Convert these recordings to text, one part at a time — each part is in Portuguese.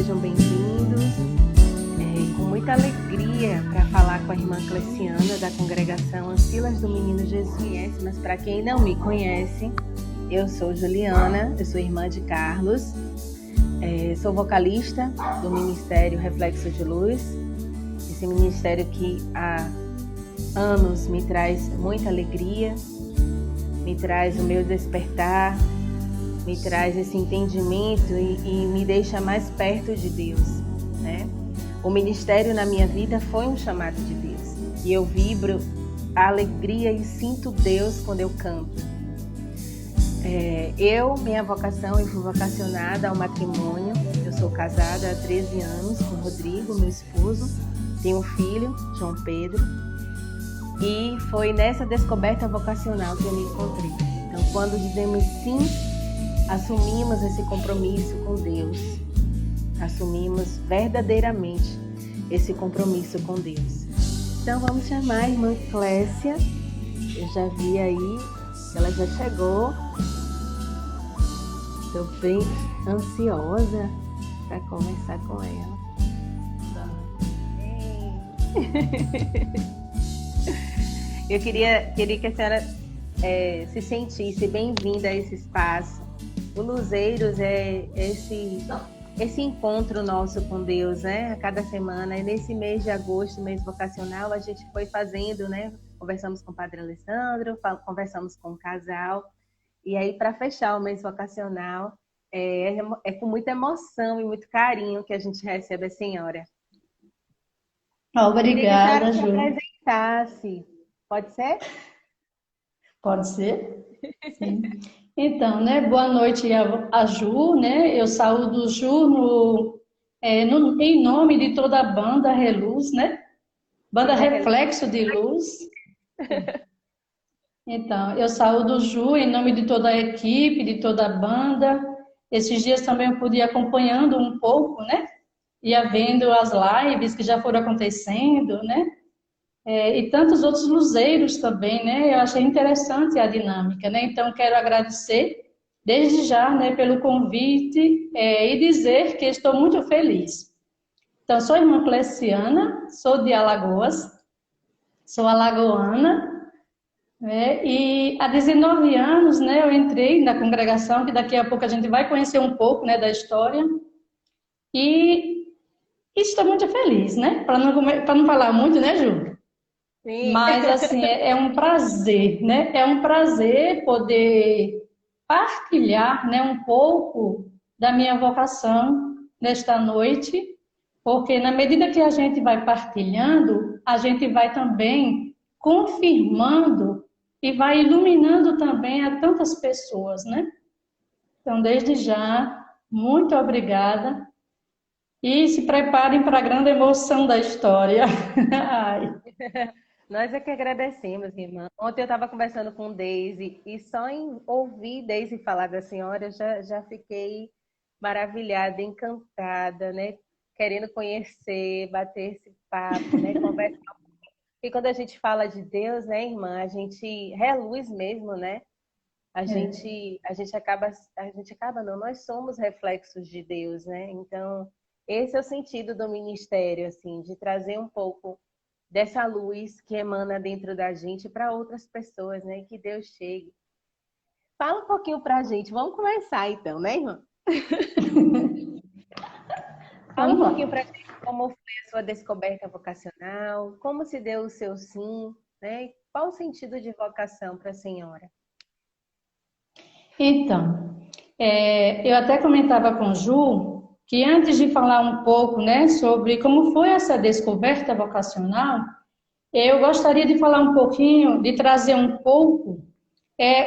sejam bem-vindos. Com muita alegria para falar com a irmã Cleciana da congregação Ancilas do Menino Jesus. Mas para quem não me conhece, eu sou Juliana, eu sou irmã de Carlos, sou vocalista do Ministério Reflexo de Luz, esse ministério que há anos me traz muita alegria, me traz o meu despertar, me traz esse entendimento e me deixa mais perto de Deus, né? O ministério na minha vida foi um chamado de Deus e eu vibro a alegria e sinto Deus quando eu canto. Minha vocação, eu fui vocacionada ao matrimônio. Eu sou casada há 13 anos com o Rodrigo, meu esposo. Tenho um filho, João Pedro. E foi nessa descoberta vocacional que eu me encontrei. Então, quando dizemos sim, assumimos esse compromisso com Deus. Assumimos verdadeiramente esse compromisso com Deus. Então, vamos chamar a irmã Clécia. Eu já vi aí, ela já chegou. Estou bem ansiosa para conversar com ela. Eu queria que a senhora se sentisse bem-vinda a esse espaço. O Luzeiros é esse encontro nosso com Deus, né? A cada semana. E nesse mês de agosto, mês vocacional, a gente foi fazendo, né? Conversamos com o Padre Alessandro, conversamos com o casal. E aí, para fechar o mês vocacional, é com muita emoção e muito carinho que a gente recebe a senhora. Obrigada, Ju. Eu queria que a senhora se apresentasse. Pode ser? Pode ser? Sim. Então, né, boa noite a Ju, né? Eu saúdo Ju em nome de toda a banda Reluz, né? Banda Reflexo de Luz. Então, eu saúdo Ju em nome de toda a equipe, de toda a banda. Esses dias também eu pude ir acompanhando um pouco, né? Ia vendo as lives que já foram acontecendo, né? E tantos outros luzeiros também, né? Eu achei interessante a dinâmica, né? Então, quero agradecer desde já, né, pelo convite e dizer que estou muito feliz. Então, sou irmã Cleciana, sou de Alagoas, sou alagoana, né? E há 19 anos, né, eu entrei na congregação, que daqui a pouco a gente vai conhecer um pouco, né, da história, e estou muito feliz, né? Para não falar muito, né, Ju? Sim. Mas, assim, é um prazer, né? É um prazer poder partilhar, né, um pouco da minha vocação nesta noite, porque na medida que a gente vai partilhando, a gente vai também confirmando e vai iluminando também a tantas pessoas, né? Então, desde já, muito obrigada. E se preparem para a grande emoção da história. Ai. Nós é que agradecemos, irmã. Ontem eu estava conversando com Deise e só em ouvir Deise falar da senhora, eu já fiquei maravilhada, encantada, né? Querendo conhecer, bater esse papo, né? Conversar. E quando a gente fala de Deus, né, irmã, a gente reluz mesmo, né? A gente acaba não, nós somos reflexos de Deus, né? Então, esse é o sentido do ministério, assim, de trazer um pouco dessa luz que emana dentro da gente para outras pessoas, né? Que Deus chegue. Fala um pouquinho para a gente. Vamos começar então, né, irmã? Fala um pouquinho para a gente como foi a sua descoberta vocacional, como se deu o seu sim, né? Qual o sentido de vocação para a senhora? Então, eu até comentava com Ju que antes de falar um pouco, né, sobre como foi essa descoberta vocacional, eu gostaria de falar um pouquinho, de trazer um pouco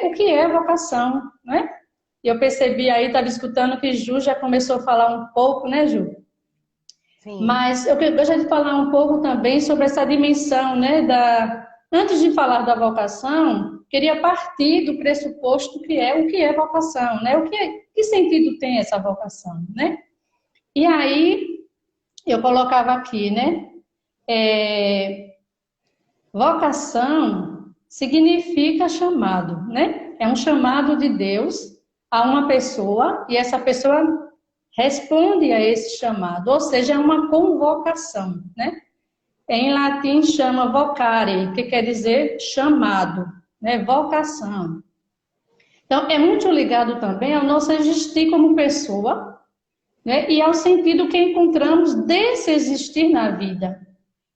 o que é vocação, né? Eu percebi aí, estava escutando que Ju já começou a falar um pouco, né, Ju? Sim. Mas eu gostaria de falar um pouco também sobre essa dimensão, né, antes de falar da vocação, queria partir do pressuposto que é o que é vocação, né? Que sentido tem essa vocação, né? E aí eu colocava aqui, né? Vocação significa chamado, né? É um chamado de Deus a uma pessoa e essa pessoa responde a esse chamado, ou seja, é uma convocação, né? Em latim chama vocare, que quer dizer chamado, né? Vocação. Então, é muito ligado também ao nosso existir como pessoa, né? E ao sentido que encontramos desse existir na vida.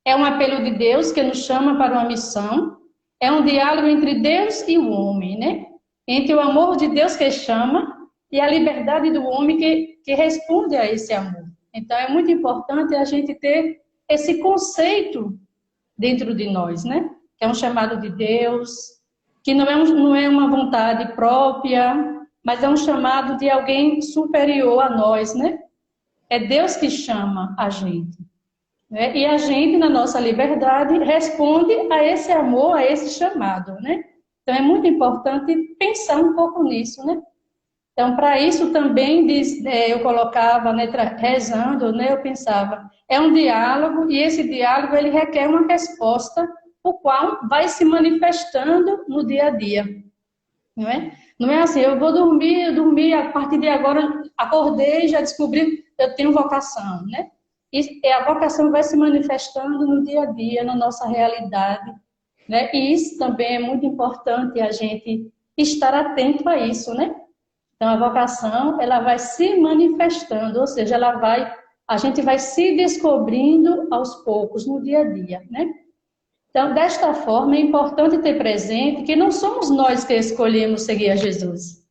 É um apelo de Deus que nos chama para uma missão, é um diálogo entre Deus e o homem, né? Entre o amor de Deus que chama e a liberdade do homem que responde a esse amor. Então, é muito importante a gente ter esse conceito dentro de nós, né? Que é um chamado de Deus, que não é uma vontade própria, mas é um chamado de alguém superior a nós, né? É Deus que chama a gente, né? E a gente, na nossa liberdade, responde a esse amor, a esse chamado, né? Então, é muito importante pensar um pouco nisso, né? Então, para isso também eu colocava, né, rezando, né, eu pensava, é um diálogo e esse diálogo ele requer uma resposta, o qual vai se manifestando no dia a dia, não é? Não é assim, eu vou dormir, a partir de agora acordei e já descobri que eu tenho vocação, né? E a vocação vai se manifestando no dia a dia, na nossa realidade, né? E isso também é muito importante a gente estar atento a isso, né? Então, a vocação, ela vai se manifestando, ou seja, a gente vai se descobrindo aos poucos, no dia a dia, né? Então, desta forma, é importante ter presente que não somos nós que escolhemos seguir a Jesus,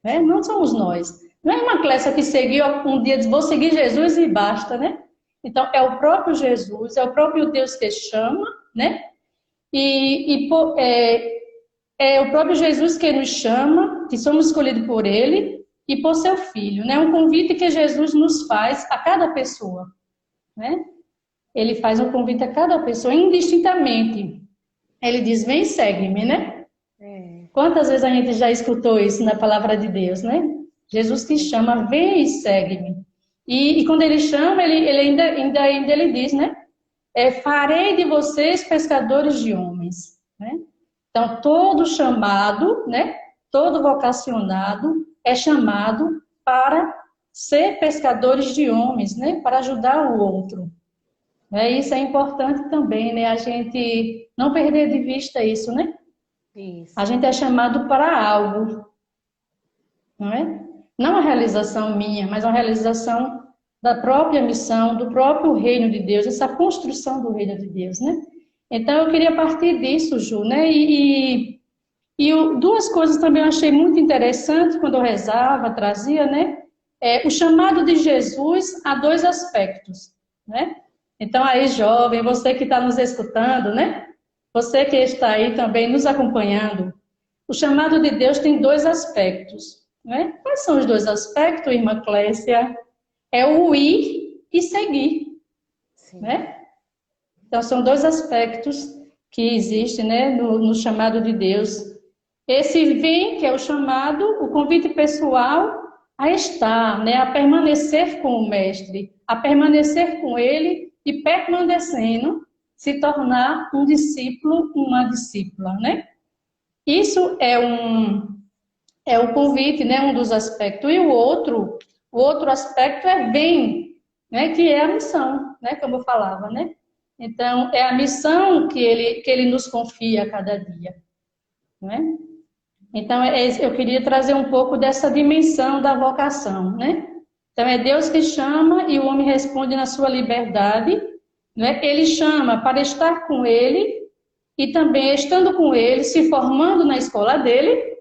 né? Não somos nós. Não é uma Clécia que seguiu um dia, diz, vou seguir Jesus e basta, né? Então, é o próprio Jesus, é o próprio Deus que chama, né? É o próprio Jesus que nos chama, que somos escolhidos por Ele e por seu Filho, né? Um convite que Jesus nos faz a cada pessoa, né? Ele faz um convite a cada pessoa indistintamente. Ele diz, vem e segue-me, né? Quantas vezes a gente já escutou isso na palavra de Deus, né? Jesus que chama, vem e segue-me. E quando Ele chama, ele ainda ele diz, né? Farei de vocês pescadores de homens, né? Então, todo chamado, né, todo vocacionado é chamado para ser pescadores de homens, né, para ajudar o outro. Isso é importante também, né, a gente não perder de vista isso, né? Isso. A gente é chamado para algo, não é? Não a realização minha, mas a realização da própria missão, do próprio reino de Deus, essa construção do reino de Deus, né? Então, eu queria partir disso, Ju, né? Duas coisas também eu achei muito interessantes quando eu rezava, trazia, né? O chamado de Jesus a dois aspectos, né? Então, aí, jovem, você que está nos escutando, né? Você que está aí também nos acompanhando, o chamado de Deus tem dois aspectos, né? Quais são os dois aspectos, irmã Clécia? É o ir e seguir, sim, né? Então, são dois aspectos que existem, né, no chamado de Deus. Esse vem, que é o chamado, o convite pessoal a estar, né, a permanecer com o Mestre, a permanecer com Ele e permanecendo, se tornar um discípulo, uma discípula, né? Isso é o convite, né, um dos aspectos. E o outro aspecto é vem, né, que é a missão, né, como eu falava, né? Então, é a missão que ele nos confia a cada dia, né? Então, eu queria trazer um pouco dessa dimensão da vocação, né? Então, é Deus que chama e o homem responde na sua liberdade, né? Ele chama para estar com Ele e também, estando com Ele, se formando na escola dele,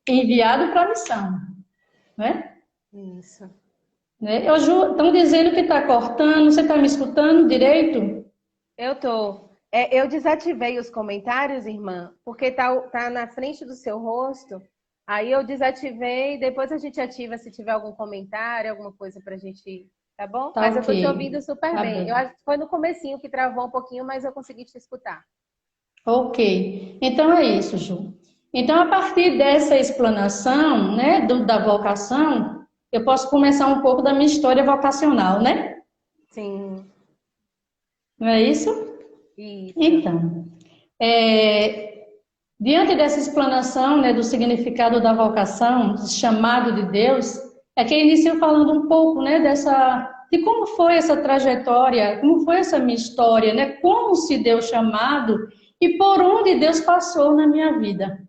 enviado para a missão, né? Isso. Né? Estão dizendo que está cortando, você está me escutando direito? Eu tô. Eu desativei os comentários, irmã, porque tá na frente do seu rosto. Aí eu desativei, depois a gente ativa se tiver algum comentário, alguma coisa pra gente, tá bom? Tá, mas okay. Eu tô te ouvindo super Tá bem. Eu acho que foi no comecinho que travou um pouquinho, mas eu consegui te escutar. Ok. Então é isso, Ju. Então, a partir dessa explanação, né, da vocação, eu posso começar um pouco da minha história vocacional, né? Sim. Não é isso? Isso. Então, diante dessa explanação, né, do significado da vocação, do chamado de Deus, é que inicio falando um pouco, né, de como foi essa trajetória, como foi essa minha história, né, como se deu chamado e por onde Deus passou na minha vida,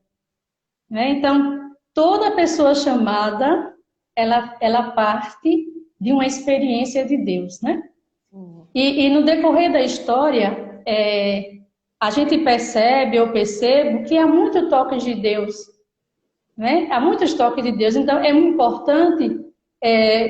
né? Então, toda pessoa chamada, ela parte de uma experiência de Deus, né? E no decorrer da história, a gente percebe, eu percebo, que há muito toque de Deus, né? Há muitos toques de Deus. Então, é muito importante,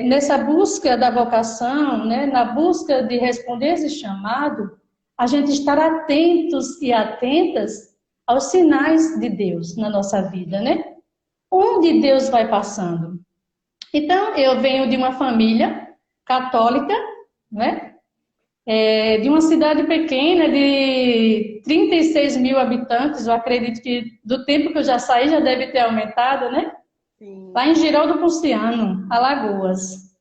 nessa busca da vocação, né? Na busca de responder esse chamado, a gente estar atentos e atentas aos sinais de Deus na nossa vida, né? Onde Deus vai passando. Então, eu venho de uma família católica, né? De uma cidade pequena de 36 mil habitantes, eu acredito que do tempo que eu já saí já deve ter aumentado, né? Sim. Lá em Girau do Ponciano, Alagoas.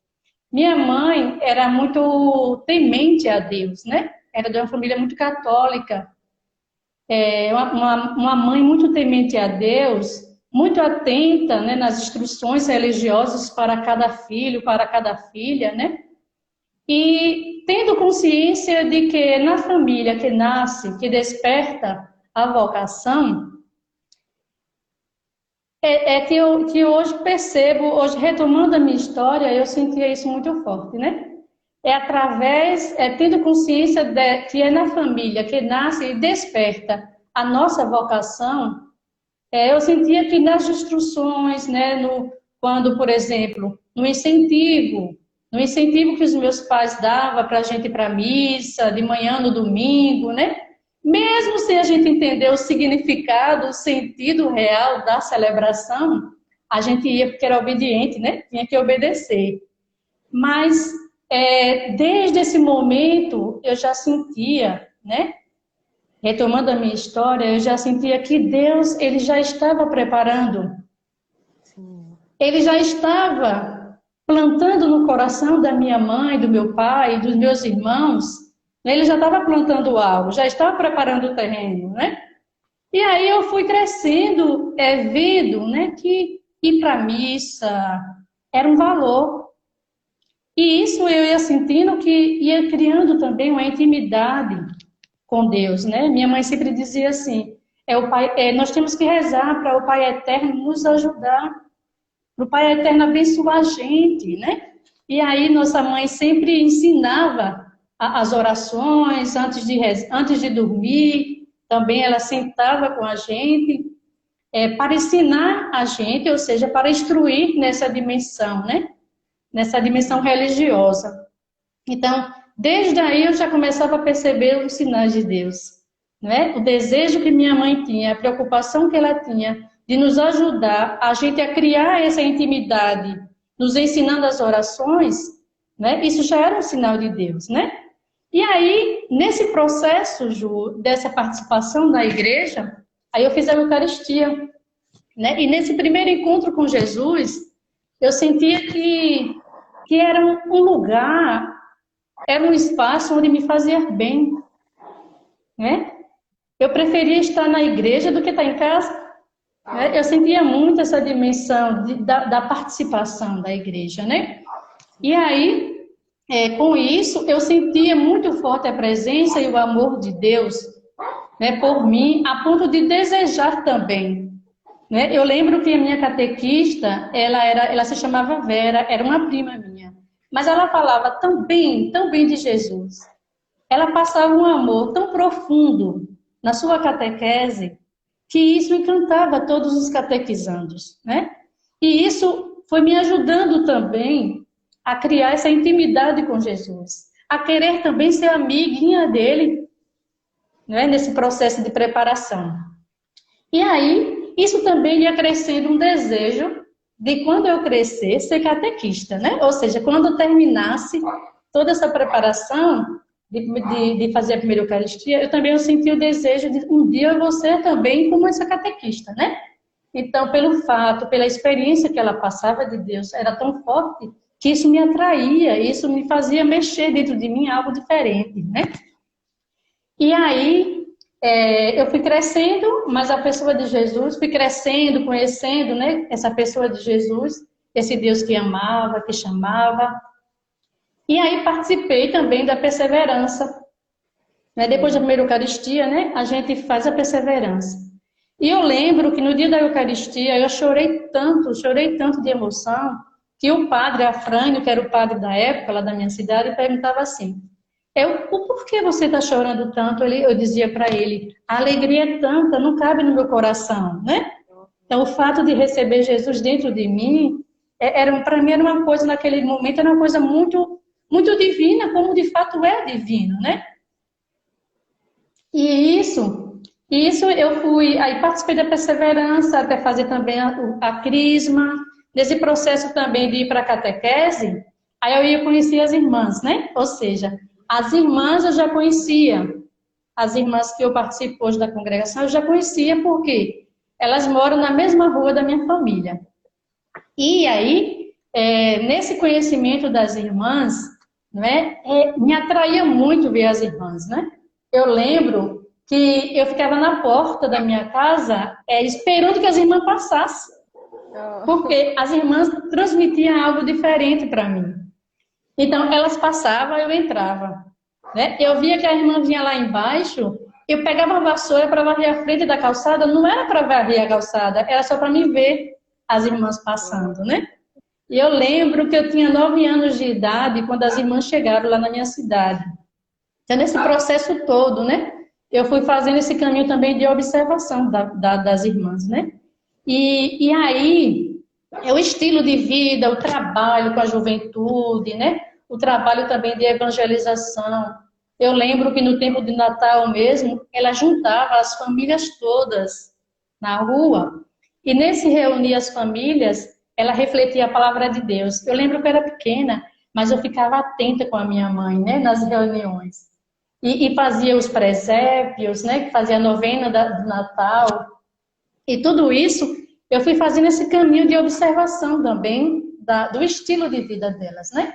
Minha mãe era muito temente a Deus, né? Era de uma família muito católica. Uma mãe muito temente a Deus, muito atenta, né, nas instruções religiosas para cada filho, para cada filha, né? E tendo consciência de que na família que nasce, que desperta a vocação, que hoje percebo, hoje retomando a minha história, eu sentia isso muito forte, né? Tendo consciência que é na família que nasce e desperta a nossa vocação, eu sentia que nas instruções, né, quando, por exemplo, no incentivo que os meus pais davam para a gente ir para a missa, de manhã no domingo, né? Mesmo sem a gente entender o significado, o sentido real da celebração, a gente ia porque era obediente, né? Tinha que obedecer. Mas, desde esse momento, eu já sentia, né? Retomando a minha história, eu já sentia que Deus, Ele já estava preparando. Sim. Ele já estava plantando no coração da minha mãe, do meu pai, dos meus irmãos. Ele já estava plantando algo, já estava preparando o terreno, né? E aí eu fui crescendo, vendo, né, que ir para a missa era um valor. E isso eu ia sentindo que ia criando também uma intimidade com Deus, né? Minha mãe sempre dizia assim, nós temos que rezar para o Pai Eterno nos ajudar, para o Pai Eterno abençoar a gente, né? E aí nossa mãe sempre ensinava as orações antes de dormir, também ela sentava com a gente, para ensinar a gente, ou seja, para instruir nessa dimensão, né? Nessa dimensão religiosa. Então, desde aí eu já começava a perceber os sinais de Deus, né? O desejo que minha mãe tinha, a preocupação que ela tinha de nos ajudar a gente a criar essa intimidade, nos ensinando as orações, né? Isso já era um sinal de Deus, né? E aí, nesse processo, Ju, dessa participação da igreja, aí eu fiz a Eucaristia, né? E nesse primeiro encontro com Jesus, eu sentia que era um lugar, era um espaço onde me fazia bem, né? Eu preferia estar na igreja do que estar em casa, né? Eu sentia muito essa dimensão da participação da igreja, né? E aí, com isso, eu sentia muito forte a presença e o amor de Deus, né, por mim, a ponto de desejar também, né? Eu lembro que a minha catequista, ela se chamava Vera, era uma prima minha. Mas ela falava tão bem de Jesus. Ela passava um amor tão profundo na sua catequese, que isso encantava todos os catequizandos, né? E isso foi me ajudando também a criar essa intimidade com Jesus, a querer também ser amiguinha dele, né? Nesse processo de preparação. E aí, isso também ia crescendo um desejo de quando eu crescer, ser catequista, né? Ou seja, quando eu terminasse toda essa preparação de fazer a primeira Eucaristia, eu também senti o desejo de um dia eu vou ser também como essa catequista, né? Então, pela experiência que ela passava de Deus, era tão forte que isso me atraía, isso me fazia mexer dentro de mim algo diferente, né? E aí, eu fui crescendo, mas a pessoa de Jesus, fui crescendo, conhecendo, né, essa pessoa de Jesus, esse Deus que amava, que chamava. E aí participei também da perseverança. Né? Depois da primeira Eucaristia, né, a gente faz a perseverança. E eu lembro que no dia da Eucaristia eu chorei tanto de emoção, que o padre Afrânio, que era o padre da época, lá da minha cidade, perguntava assim, o porquê você está chorando tanto? Eu dizia para ele, a alegria é tanta, não cabe no meu coração, né? Então, o fato de receber Jesus dentro de mim, para mim era uma coisa, naquele momento, era uma coisa muito, muito divina, como de fato é divino, né? E isso eu fui, aí participei da perseverança, até fazer também a crisma, nesse processo também de ir para a catequese, aí eu ia conhecer as irmãs, né? Ou seja, as irmãs eu já conhecia, as irmãs que eu participo hoje da congregação eu já conhecia, porque elas moram na mesma rua da minha família. E aí, nesse conhecimento das irmãs, né, me atraía muito ver as irmãs, né? Eu lembro que eu ficava na porta da minha casa esperando que as irmãs passassem. Porque as irmãs transmitiam algo diferente para mim. Então, elas passavam, eu entrava. Né? Eu via que a irmã vinha lá embaixo, eu pegava a vassoura para varrer a frente da calçada, não era para varrer a calçada, era só para me ver as irmãs passando, né? E eu lembro que eu tinha 9 anos de idade quando as irmãs chegaram lá na minha cidade. Então, nesse processo todo, né? Eu fui fazendo esse caminho também de observação das irmãs, né? E aí, é o estilo de vida, o trabalho com a juventude, né? O trabalho também de evangelização. Eu lembro que no tempo de Natal mesmo, ela juntava as famílias todas na rua. E nesse reunir as famílias, ela refletia a palavra de Deus. Eu lembro que eu era pequena, mas eu ficava atenta com a minha mãe, né? Nas reuniões. E fazia os presépios, né? Que fazia a novena do Natal. E tudo isso, eu fui fazendo esse caminho de observação também do estilo de vida delas, né?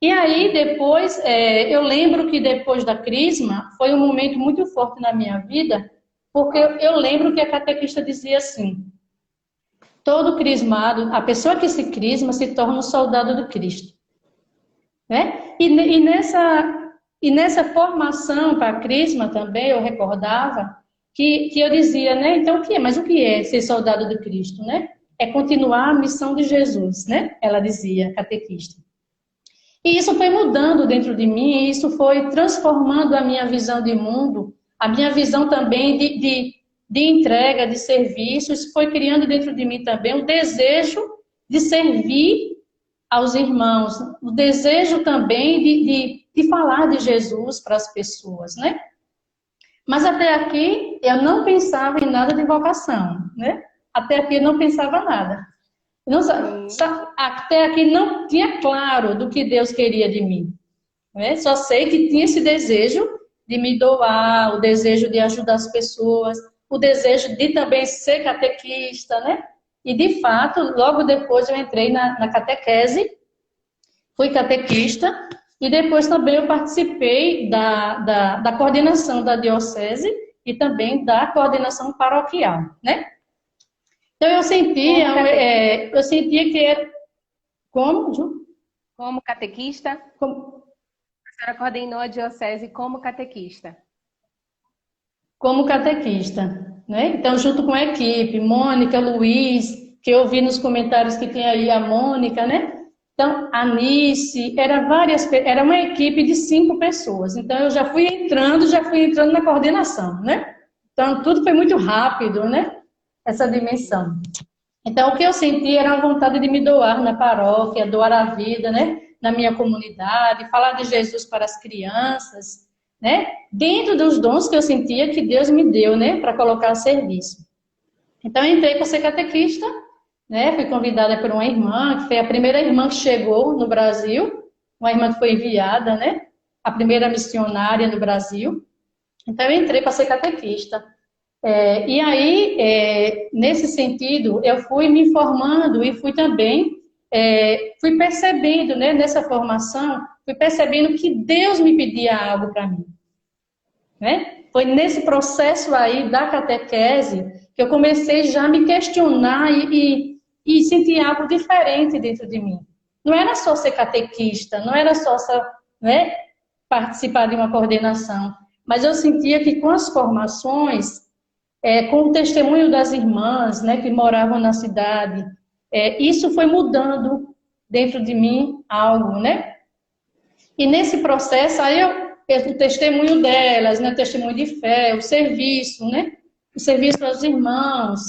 E aí, depois, eu lembro que depois da crisma, foi um momento muito forte na minha vida, porque eu lembro que a catequista dizia assim, todo crismado, a pessoa que se crisma se torna um soldado do Cristo. Né? E nessa formação para a crisma também, eu recordava que eu dizia, né? Então, o que é? Mas o que é ser soldado do Cristo, né? É continuar a missão de Jesus, né? Ela dizia, catequista. E isso foi mudando dentro de mim, e isso foi transformando a minha visão de mundo, a minha visão também de entrega, de serviço. Isso foi criando dentro de mim também o desejo de servir aos irmãos, o desejo também de falar de Jesus para as pessoas, né? Mas até aqui eu não pensava em nada de vocação, né? Até aqui eu não pensava nada. Até aqui não tinha claro do que Deus queria de mim. Né? Só sei que tinha esse desejo de me doar, o desejo de ajudar as pessoas, o desejo de também ser catequista, né? E de fato, logo depois eu entrei na catequese, fui catequista, e depois também eu participei da coordenação da diocese e também da coordenação paroquial, né? Então eu sentia que era... Como, Ju? Como catequista? A senhora coordenou a diocese como catequista? Como catequista, né? Então, junto com a equipe, Mônica, Luiz, que eu vi nos comentários que tem aí a Mônica, né? Então, a Nice, era uma equipe de 5 pessoas. Então, eu já fui entrando na coordenação, né? Então, tudo foi muito rápido, né? Essa dimensão. Então, o que eu senti era a vontade de me doar na paróquia, doar a vida, né? Na minha comunidade, falar de Jesus para as crianças, né? Dentro dos dons que eu sentia que Deus me deu, né? Para colocar a serviço. Então, eu entrei para ser catequista, né? Fui convidada por uma irmã, que foi a primeira irmã que chegou no Brasil, uma irmã que foi enviada, né? A primeira missionária no Brasil. Então, eu entrei para ser catequista. E aí, nesse sentido, eu fui me informando e fui também, fui percebendo, né, nessa formação, fui percebendo que Deus me pedia algo para mim. Né? Foi nesse processo aí da catequese que eu comecei já a me questionar e e senti algo diferente dentro de mim. Não era só ser catequista, não era só, né, participar de uma coordenação, mas eu sentia que com as formações, com o testemunho das irmãs, né, que moravam na cidade, isso foi mudando dentro de mim algo, né? E nesse processo, aí o testemunho delas, né, o testemunho de fé, o serviço, né? O serviço aos irmãos,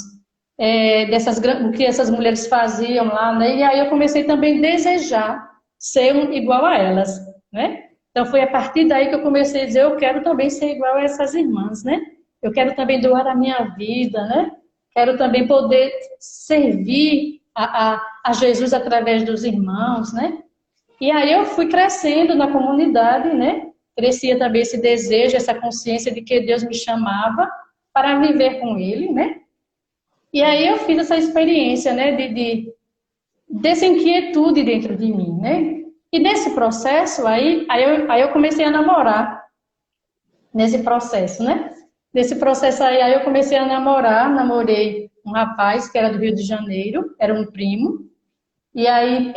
o que essas mulheres faziam lá, né? E aí eu comecei também a desejar ser igual a elas, né? Então foi a partir daí que eu comecei a dizer, eu quero também ser igual a essas irmãs, né? Eu quero também doar a minha vida, né? Quero também poder servir a Jesus através dos irmãos, né? E aí eu fui crescendo na comunidade, né? Crescia também esse desejo, essa consciência de que Deus me chamava para viver com Ele, né? E aí eu fiz essa experiência, né? Dessa inquietude dentro de mim, né? E nesse processo aí eu comecei a namorar. Nesse processo, né? Nesse processo aí eu comecei a namorei um rapaz que era do Rio de Janeiro, era um primo. E aí,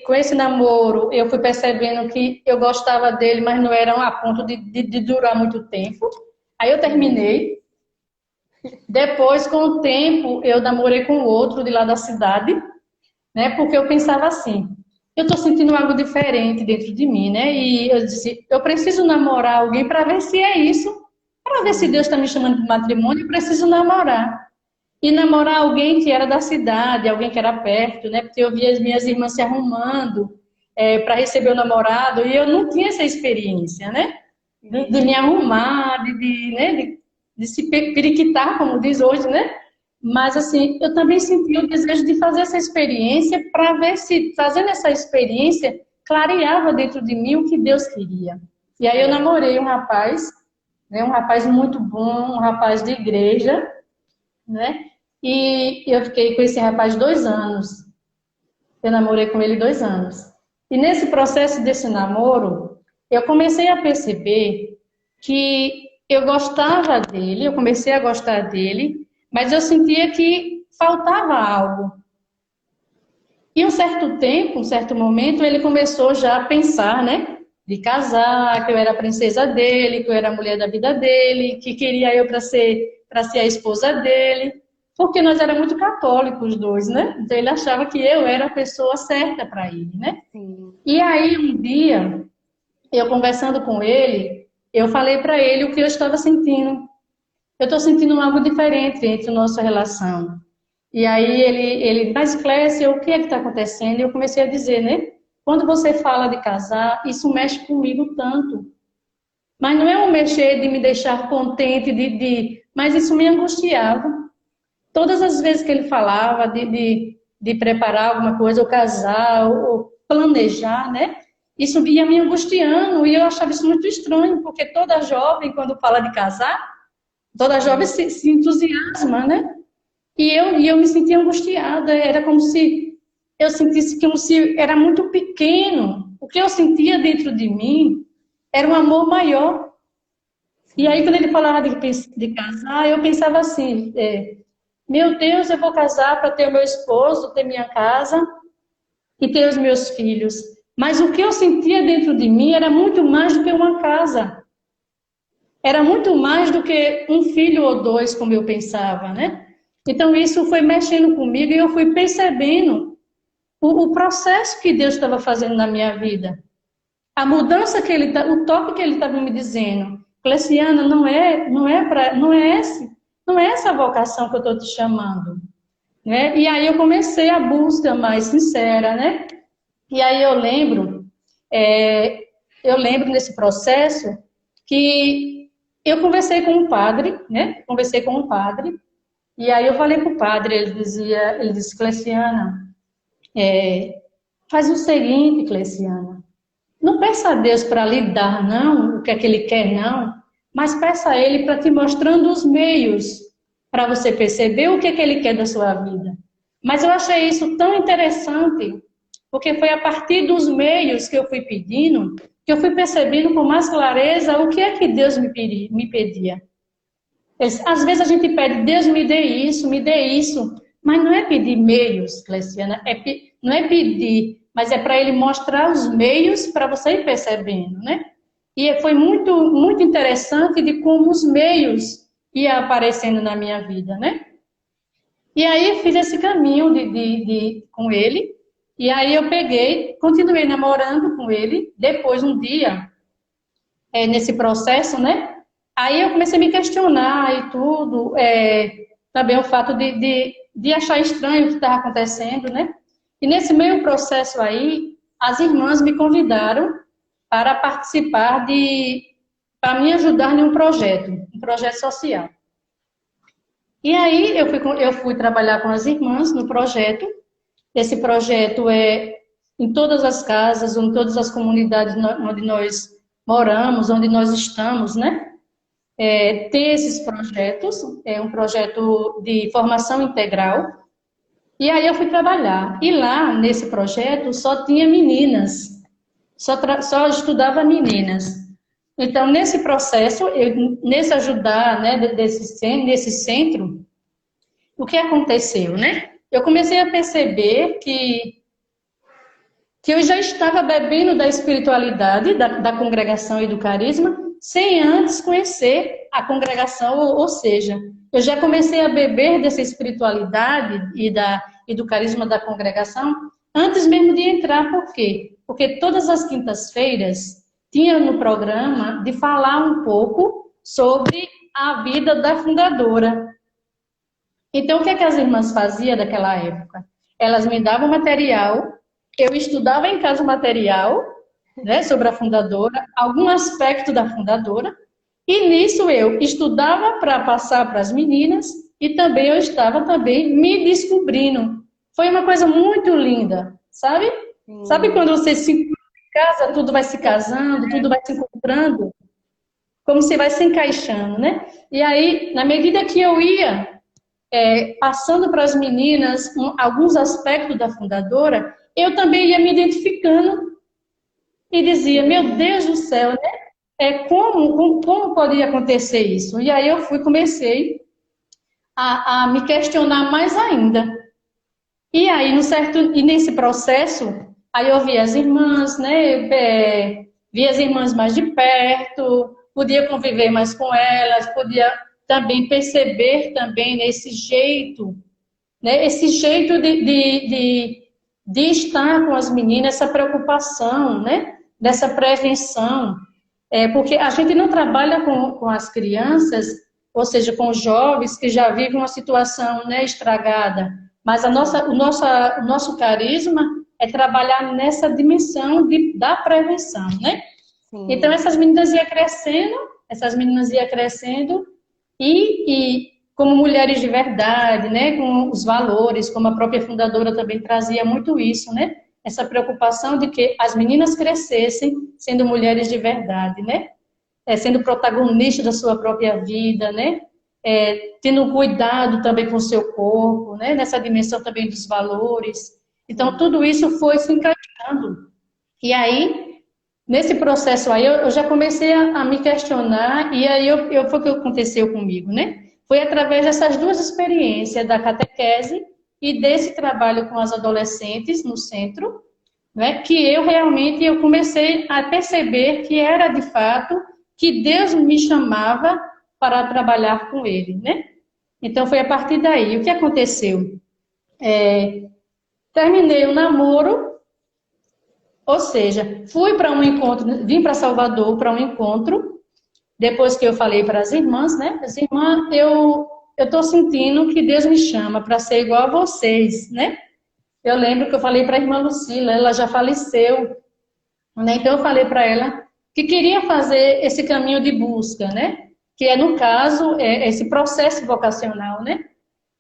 com esse namoro, eu fui percebendo que eu gostava dele, mas não era a ponto de durar muito tempo. Aí eu terminei. Depois, com o tempo, eu namorei com outro de lá da cidade, né? Porque eu pensava assim, eu estou sentindo algo diferente dentro de mim, né? E eu disse, eu preciso namorar alguém para ver se é isso. Para ver se Deus está me chamando de matrimônio, eu preciso namorar. E namorar alguém que era da cidade, alguém que era perto, né? Porque eu via as minhas irmãs se arrumando para receber o namorado e eu não tinha essa experiência, né? De me arrumar, né? De se periquitar, como diz hoje, né? Mas, assim, eu também senti o desejo de fazer essa experiência para ver se, fazendo essa experiência, clareava dentro de mim o que Deus queria. E aí eu namorei um rapaz, né? Um rapaz muito bom, um rapaz de igreja, né? E eu fiquei com esse rapaz 2 anos. Eu namorei com ele 2 anos. E nesse processo desse namoro, eu comecei a perceber que eu gostava dele, eu comecei a gostar dele, mas eu sentia que faltava algo. E um certo tempo, um certo momento, ele começou já a pensar, né? De casar, que eu era a princesa dele, que eu era a mulher da vida dele, que queria eu para ser a esposa dele, porque nós éramos muito católicos os dois, né? Então ele achava que eu era a pessoa certa para ele, né? Sim. E aí um dia, eu conversando com ele, eu falei para ele o que eu estava sentindo. Eu estou sentindo algo diferente entre a nossa relação. E aí ele, mas Clécia, o que é que está acontecendo? E eu comecei a dizer, né? Quando você fala de casar, isso mexe comigo tanto. Mas não é um mexer de me deixar contente, mas isso me angustiava. Todas as vezes que ele falava de preparar alguma coisa, ou casar, ou planejar, né? Isso ia me angustiando e eu achava isso muito estranho, porque toda jovem, quando fala de casar, toda jovem se entusiasma, né? E eu me sentia angustiada, era como se eu sentisse como se era muito pequeno. O que eu sentia dentro de mim era um amor maior. E aí, quando ele falava de casar, eu pensava assim, meu Deus, eu vou casar para ter o meu esposo, ter minha casa e ter os meus filhos. Mas o que eu sentia dentro de mim era muito mais do que uma casa. Era muito mais do que um filho ou 2, como eu pensava, né? Então, isso foi mexendo comigo e eu fui percebendo o processo que Deus estava fazendo na minha vida. A mudança que o toque que ele estava me dizendo. Cleciana, não é essa a vocação que eu estou te chamando. Né? E aí eu comecei a busca mais sincera, né? E aí eu lembro nesse processo que eu conversei com um padre, né? Conversei com um padre, e aí eu falei para o padre, ele disse, Cleciana, faz o seguinte, Cleciana, não peça a Deus para lhe dar, não, o que é que Ele quer, não, mas peça a Ele para te mostrando os meios para você perceber o que é que Ele quer da sua vida. Mas eu achei isso tão interessante, porque foi a partir dos meios que eu fui pedindo, que eu fui percebendo com mais clareza o que é que Deus me pedia. Às vezes a gente pede, Deus me dê isso, Mas não é pedir meios, Cleciana, não é pedir, mas é para ele mostrar os meios para você ir percebendo, né? E foi muito, muito interessante de como os meios iam aparecendo na minha vida, né? E aí eu fiz esse caminho com ele, e aí eu peguei, continuei namorando com ele, depois um dia, nesse processo, né? Aí eu comecei a me questionar e tudo, também o fato de achar estranho o que estava acontecendo, né? E nesse meio processo aí, as irmãs me convidaram para participar para me ajudar em um projeto social. E aí eu fui trabalhar com as irmãs no projeto. Esse projeto é em todas as casas, em todas as comunidades onde nós moramos, onde nós estamos, né? Tem esses projetos, é um projeto de formação integral. E aí eu fui trabalhar. E lá, nesse projeto, só tinha meninas. Só estudava meninas. Então, nesse processo, nesse ajudar, né, nesse centro, o que aconteceu, né? Eu comecei a perceber que eu já estava bebendo da espiritualidade, da congregação e do carisma, sem antes conhecer a congregação, ou seja, eu já comecei a beber dessa espiritualidade e do carisma da congregação antes mesmo de entrar. Por quê? Porque todas as quintas-feiras tinha no programa de falar um pouco sobre a vida da fundadora. Então, o que as irmãs faziam daquela época? Elas me davam material, eu estudava em casa o material, né, sobre a fundadora, algum aspecto da fundadora, e nisso eu estudava para passar para as meninas e também eu estava também me descobrindo. Foi uma coisa muito linda, sabe? Sabe quando você se encontra em casa, tudo vai se casando, tudo vai se encontrando, como se vai se encaixando, né? E aí, na medida que eu ia passando para as meninas alguns aspectos da fundadora, eu também ia me identificando e dizia, meu Deus do céu, né? Como poderia acontecer isso? E aí eu comecei a me questionar mais ainda. E aí, e nesse processo, aí eu vi as irmãs, né? Vi as irmãs mais de perto, podia conviver mais com elas, podia também perceber também nesse jeito, né? Esse jeito de estar com as meninas, essa preocupação, né? Dessa prevenção. Porque a gente não trabalha com as crianças, ou seja, com os jovens que já vivem uma situação, né, estragada, mas o nosso carisma é trabalhar nessa dimensão da prevenção, né? Sim. Então, essas meninas iam crescendo e como mulheres de verdade, né, com os valores, como a própria fundadora também trazia muito isso, né? Essa preocupação de que as meninas crescessem sendo mulheres de verdade, né? Sendo protagonistas da sua própria vida, né? Tendo cuidado também com o seu corpo, né? Nessa dimensão também dos valores. Então, tudo isso foi se encaixando. E aí, nesse processo aí, eu já comecei a me questionar, e aí foi o que aconteceu comigo, né? Foi através dessas duas experiências, da catequese e desse trabalho com as adolescentes no centro, né, que eu comecei a perceber que era de fato que Deus me chamava para trabalhar com ele, né? Então foi a partir daí. O que aconteceu? Terminei o namoro, ou seja, fui para um encontro, vim para Salvador para um encontro, depois que eu falei para as irmãs, né? As irmãs, eu estou sentindo que Deus me chama para ser igual a vocês, né? Eu lembro que eu falei para a irmã Lucila, ela já faleceu, né? Então eu falei para ela que queria fazer esse caminho de busca, né? Que no caso, esse processo vocacional, né?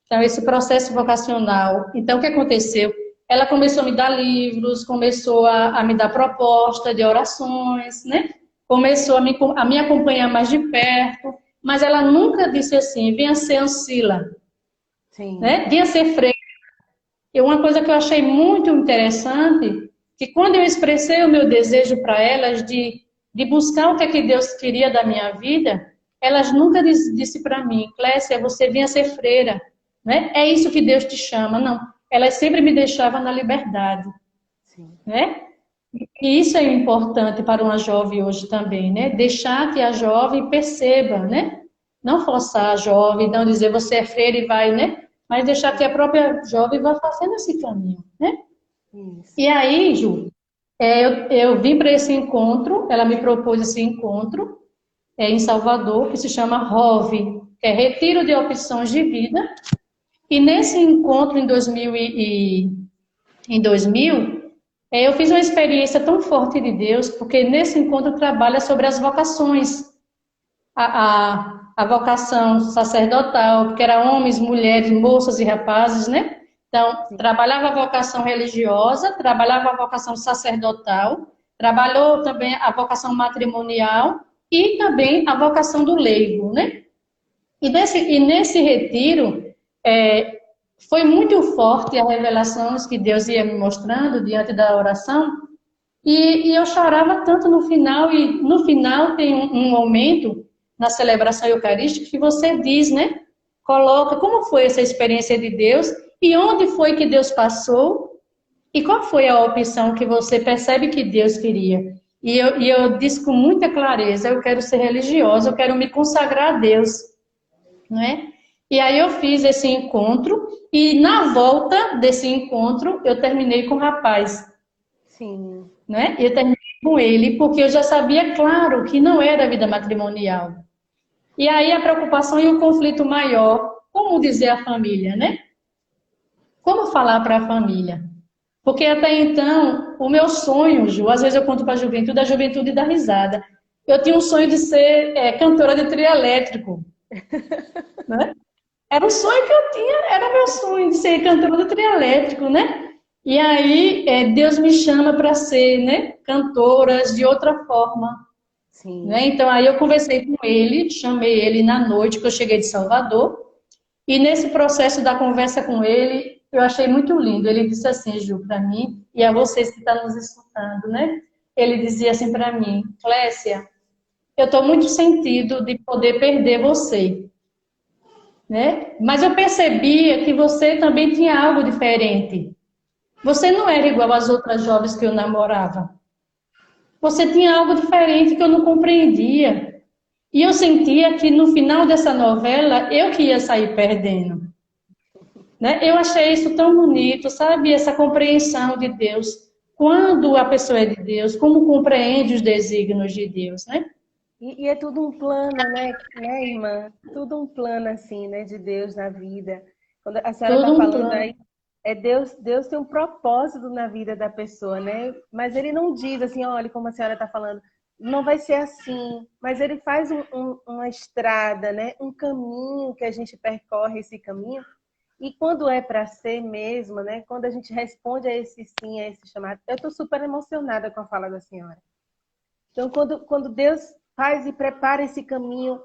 Então, esse processo vocacional. Então, o que aconteceu? Ela começou a me dar livros, começou a me dar proposta de orações, né? Começou a me acompanhar mais de perto, mas ela nunca disse assim, venha ser ancila, né? Venha ser freira. E uma coisa que eu achei muito interessante, que quando eu expressei o meu desejo para elas de buscar o que é que Deus queria da minha vida, elas nunca disse para mim, Clécia, você venha ser freira, né? É isso que Deus te chama, não. Ela sempre me deixava na liberdade, Sim. né? E isso é importante para uma jovem hoje também, né? Deixar que a jovem perceba, né? Não forçar a jovem, não dizer você é freira e vai, né? Mas deixar que a própria jovem vá fazendo esse caminho, né? Isso. E aí, Ju, eu vim para esse encontro, ela me propôs esse encontro em Salvador, que se chama ROV, que é Retiro de Opções de Vida. E nesse encontro, em 2000 eu fiz uma experiência tão forte de Deus, porque nesse encontro trabalha sobre as vocações. A vocação sacerdotal, porque era homens, mulheres, moças e rapazes, né? Então, Sim. trabalhava a vocação religiosa, trabalhava a vocação sacerdotal, trabalhou também a vocação matrimonial e também a vocação do leigo, né? E nesse retiro, foi muito forte a revelação que Deus ia me mostrando diante da oração, e eu chorava tanto no final, e no final tem um momento na celebração eucarística que você diz, né? Coloca como foi essa experiência de Deus e onde foi que Deus passou e qual foi a opção que você percebe que Deus queria. E eu disse com muita clareza, eu quero ser religiosa, eu quero me consagrar a Deus, não é? E aí eu fiz esse encontro e na volta desse encontro eu terminei com o rapaz. Sim. Né? Eu terminei com ele porque eu já sabia, claro, que não era a vida matrimonial. E aí a preocupação e o conflito maior, como dizer à família, né? Como falar para a família? Porque até então, o meu sonho, Ju, às vezes eu conto para a juventude dá risada. Eu tinha um sonho de ser cantora de trio elétrico. Né? Era o sonho que eu tinha, era meu sonho de ser cantora de trio elétrico, né? E aí Deus me chama para ser, né, cantoras de outra forma. Sim. Né? Então aí eu conversei com ele, chamei ele na noite que eu cheguei de Salvador, e nesse processo da conversa com ele, eu achei muito lindo. Ele disse assim, Ju, para mim, e a vocês que estão nos escutando, né? Ele dizia assim para mim, Clécia, eu estou muito sentido de poder perder você. Né? Mas eu percebia que você também tinha algo diferente. Você não era igual às outras jovens que eu namorava. Você tinha algo diferente que eu não compreendia. E eu sentia que no final dessa novela, eu que ia sair perdendo. Né? Eu achei isso tão bonito, sabe? Essa compreensão de Deus. Quando a pessoa é de Deus, como compreende os desígnios de Deus, né? E é tudo um plano, né, irmã? Tudo um plano, assim, né, de Deus na vida. Quando a senhora está Tudo um falando plano. aí, Deus tem um propósito na vida da pessoa, né? Mas ele não diz assim, olha, como a senhora está falando, não vai ser assim. Mas ele faz uma estrada, né? Um caminho que a gente percorre esse caminho. E quando é para ser mesmo, né? Quando a gente responde a esse sim, a esse chamado. Eu estou super emocionada com a fala da senhora. Então, quando Deus faz e prepara esse caminho,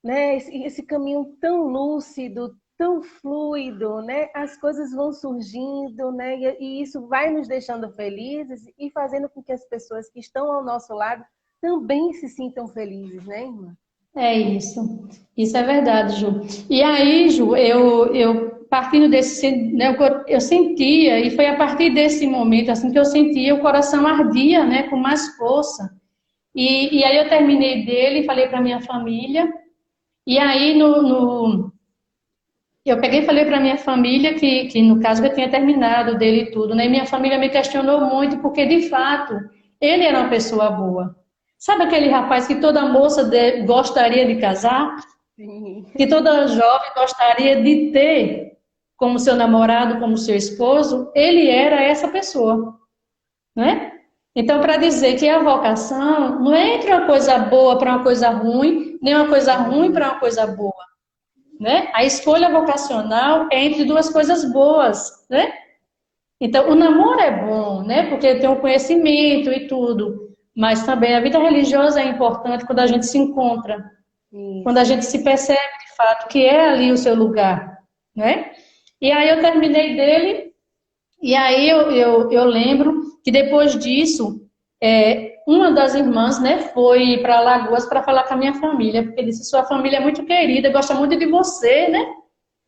né? Esse caminho tão lúcido, tão fluido, né? As coisas vão surgindo, né? E isso vai nos deixando felizes e fazendo com que as pessoas que estão ao nosso lado também se sintam felizes, né, irmã? É isso. Isso é verdade, Ju. E aí, Ju, eu partindo desse, né, eu sentia, e foi a partir desse momento assim que eu sentia o coração ardia, né, com mais força. E aí eu terminei dele, falei para minha família, e aí eu peguei e falei para minha família que no caso eu tinha terminado dele e tudo, né? E minha família me questionou muito, porque de fato ele era uma pessoa boa. Sabe aquele rapaz que toda moça gostaria de casar? Sim. Que toda jovem gostaria de ter como seu namorado, como seu esposo? Ele era essa pessoa, né? Então, para dizer que a vocação não é entre uma coisa boa para uma coisa ruim, nem uma coisa ruim para uma coisa boa, né? A escolha vocacional é entre duas coisas boas, né? Então, o namoro é bom, né? Porque tem um conhecimento e tudo, mas também a vida religiosa é importante quando a gente se encontra, quando a Isso. gente se percebe de fato que é ali o seu lugar, né? E aí eu terminei dele. E aí eu lembro que depois disso, uma das irmãs, né, foi para Alagoas para falar com a minha família, porque disse, sua família é muito querida, gosta muito de você, né?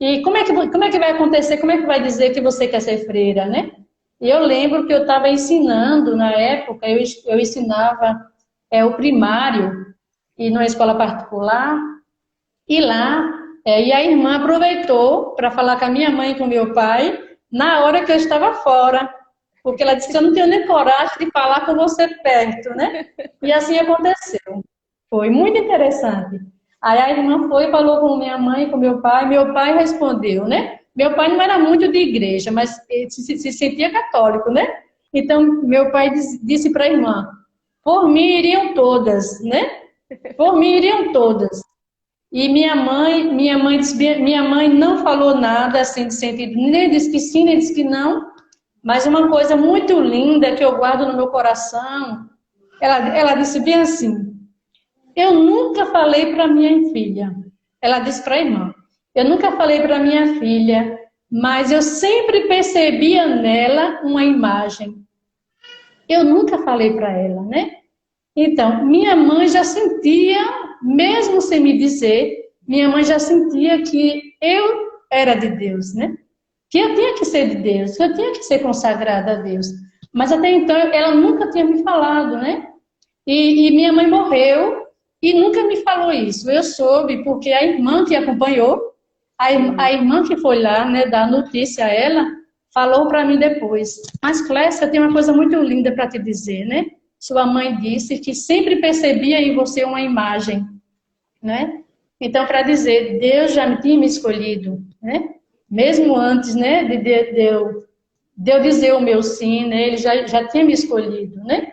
E como é que vai acontecer? Como é que vai dizer que você quer ser freira, né? E eu lembro que eu estava ensinando, na época, eu ensinava o primário, e numa escola particular, e lá, e a irmã aproveitou para falar com a minha mãe e com o meu pai, na hora que eu estava fora, porque ela disse que eu não tenho nem coragem de falar com você perto, né? E assim aconteceu. Foi muito interessante. Aí a irmã foi e falou com minha mãe, com meu pai respondeu, né? Meu pai não era muito de igreja, mas ele se sentia católico, né? Então, meu pai disse para a irmã, por mim iriam todas, né? Por mim iriam todas. E minha mãe não falou nada assim de sentido, nem disse que sim, nem disse que não, mas uma coisa muito linda que eu guardo no meu coração, ela disse bem assim, eu nunca falei para minha filha, ela disse para a irmã, eu nunca falei para minha filha, mas eu sempre percebia nela uma imagem. Eu nunca falei para ela, né? Então, minha mãe já sentia, mesmo sem me dizer, minha mãe já sentia que eu era de Deus, né? Que eu tinha que ser de Deus, que eu tinha que ser consagrada a Deus. Mas até então ela nunca tinha me falado, né? E minha mãe morreu e nunca me falou isso. Eu soube porque a irmã que acompanhou, a irmã que foi lá, né, dar notícia a ela, falou para mim depois. Mas Clécia, tem uma coisa muito linda para te dizer, né? Sua mãe disse que sempre percebia em você uma imagem, né? Então, para dizer, Deus já tinha me escolhido, né? Mesmo antes, né, de eu dizer o meu sim, né? Ele já tinha me escolhido, né?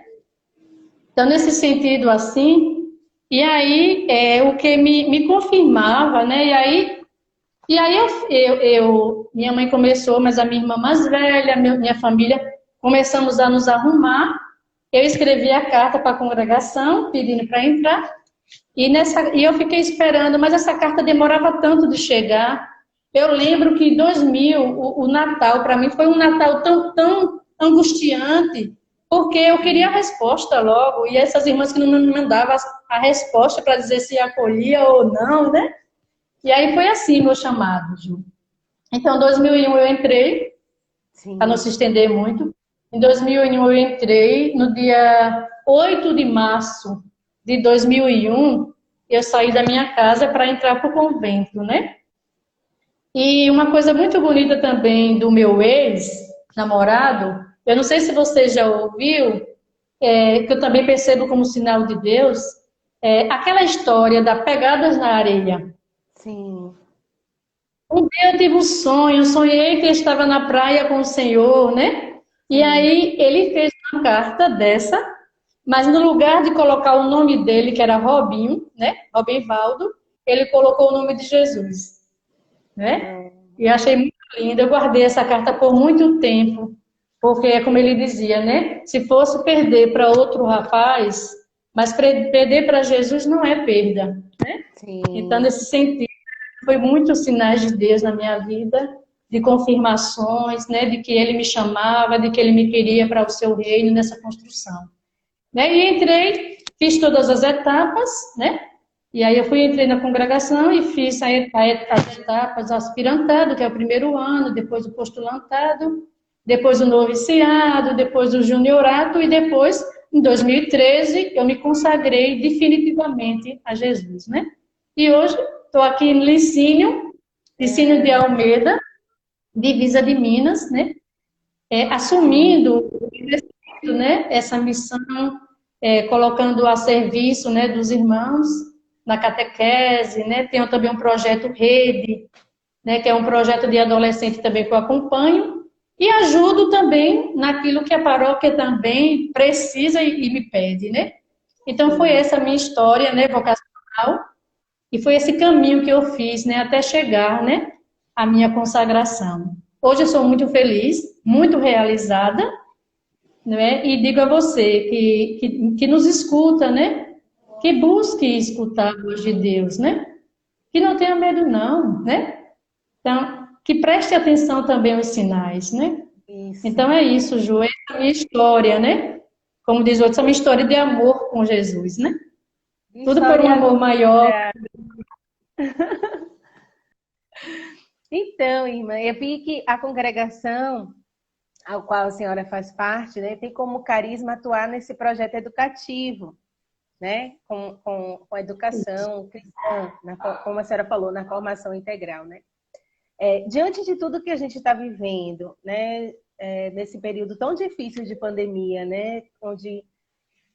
Então, nesse sentido assim, e aí o que me confirmava, né? E aí minha mãe começou, mas a minha irmã mais velha, minha família, começamos a nos arrumar. Eu escrevi a carta para a congregação, pedindo para entrar, e eu fiquei esperando, mas essa carta demorava tanto de chegar. Eu lembro que em 2000, o Natal, para mim, foi um Natal tão angustiante, porque eu queria a resposta logo, e essas irmãs que não me mandavam a resposta para dizer se acolhia ou não, né? E aí foi assim meu chamado, Ju. Então, em 2001 eu entrei, para não se estender muito. Em 2001 eu entrei, no dia 8 de março de 2001, eu saí da minha casa para entrar para o convento, né? E uma coisa muito bonita também do meu ex-namorado, eu não sei se você já ouviu, que eu também percebo como sinal de Deus, aquela história da pegadas na areia. Sim. Um dia eu tive um sonho, sonhei que eu estava na praia com o Senhor, né? E aí ele fez uma carta dessa, mas no lugar de colocar o nome dele, que era Robinho, né? Robinvaldo, ele colocou o nome de Jesus, né? E achei muito lindo. Eu guardei essa carta por muito tempo, porque é como ele dizia, né? Se fosse perder para outro rapaz, mas perder para Jesus não é perda, né? Sim. Então, nesse sentido, foi muitos sinais de Deus na minha vida, de confirmações, né, de que Ele me chamava, de que Ele me queria para o seu reino nessa construção. Né? E entrei, fiz todas as etapas, né? E aí entrei na congregação e fiz as etapas, aspirantado, que é o primeiro ano, depois o postulantado, depois o noviciado, depois o juniorado e depois, em 2013, eu me consagrei definitivamente a Jesus, né? E hoje estou aqui em Licínio de Almeida, divisa de Minas, né? Assumindo, né, essa missão, colocando a serviço, né, dos irmãos na catequese, né? Tenho também um projeto Rede, né, que é um projeto de adolescente também que eu acompanho, e ajudo também naquilo que a paróquia também precisa e me pede, né? Então foi essa a minha história, né, vocacional. E foi esse caminho que eu fiz, né, até chegar, né, à minha consagração. Hoje eu sou muito feliz, muito realizada, né, e digo a você que nos escuta, né, que busque escutar a voz de Deus, né, que não tenha medo não, né, então, que preste atenção também aos sinais, né. Isso. Então é isso, Ju, essa é a minha história, né, como diz o outro, essa é uma história de amor com Jesus, né, tudo por um amor maior. Então, irmã, eu vi que a congregação ao qual a senhora faz parte, né, tem como carisma atuar nesse projeto educativo, né, com a educação cristã, como a senhora falou, na formação integral, né? Diante de tudo que a gente está vivendo, né, nesse período tão difícil de pandemia, né, onde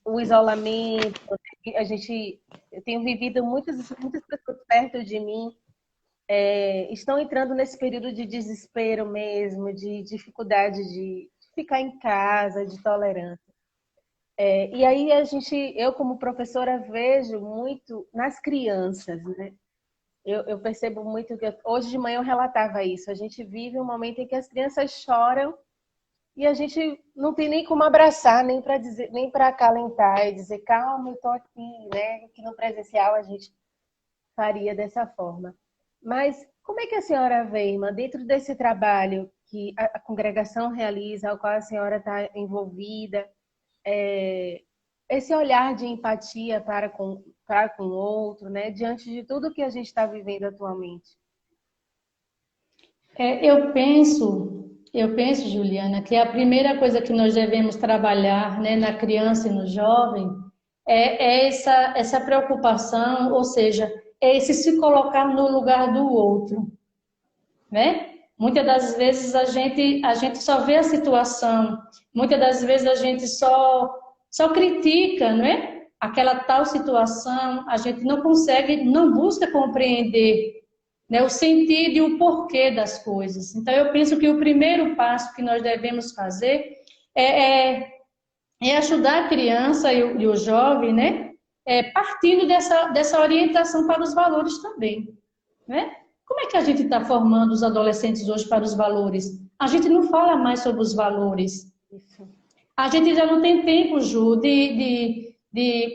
o isolamento, eu tenho vivido muitas pessoas perto de mim estão entrando nesse período de desespero mesmo, de dificuldade de ficar em casa, de tolerância. E aí eu como professora vejo muito nas crianças, né? Eu percebo muito que hoje de manhã eu relatava isso. A gente vive um momento em que as crianças choram e a gente não tem nem como abraçar, nem para dizer, nem para acalentar e dizer calma, eu tô aqui, né? Que no presencial a gente faria dessa forma. Mas como é que a senhora vê, irmã, dentro desse trabalho que a congregação realiza, ao qual a senhora está envolvida, esse olhar de empatia para com o outro, né, diante de tudo que a gente está vivendo atualmente? Eu penso, Juliana, que a primeira coisa que nós devemos trabalhar, né, na criança e no jovem é essa preocupação, ou seja, é esse se colocar no lugar do outro, né? Muitas das vezes a gente só vê a situação, muitas das vezes a gente só critica, não é? Aquela tal situação, a gente não consegue, não busca compreender, né, o sentido e o porquê das coisas. Então, eu penso que o primeiro passo que nós devemos fazer é, é, é ajudar a criança e o jovem, né, partindo dessa orientação para os valores também, né? Como é que a gente está formando os adolescentes hoje para os valores? A gente não fala mais sobre os valores. Isso. A gente já não tem tempo, Ju,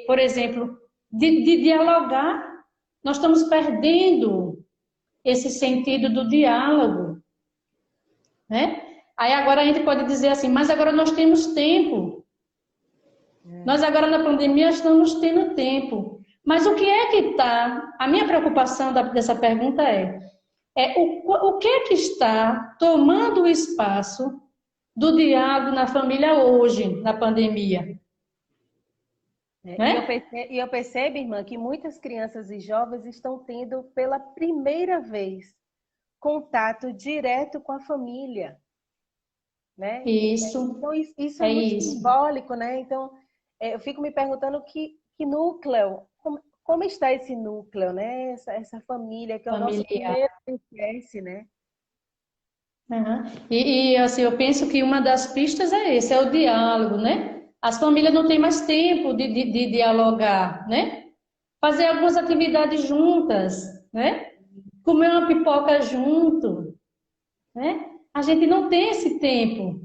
por exemplo, de dialogar. Nós estamos perdendo esse sentido do diálogo, né? Aí agora a gente pode dizer assim, mas agora nós temos tempo. Nós agora na pandemia estamos tendo tempo. Mas o que é que está... A minha preocupação dessa pergunta o que é que está tomando o espaço do diálogo na família hoje, na pandemia? Né? E eu percebo, irmã, que muitas crianças e jovens estão tendo pela primeira vez contato direto com a família, né? Isso, Então, isso é é muito isso. simbólico, né? Então, eu fico me perguntando que núcleo, como está esse núcleo, né? Essa família, que é o nosso Familiar. primeiro alicerce, né? Uhum. Assim, eu penso que uma das pistas é o diálogo, né? As famílias não têm mais tempo de dialogar, né? Fazer algumas atividades juntas, né? Comer uma pipoca junto, né? A gente não tem esse tempo,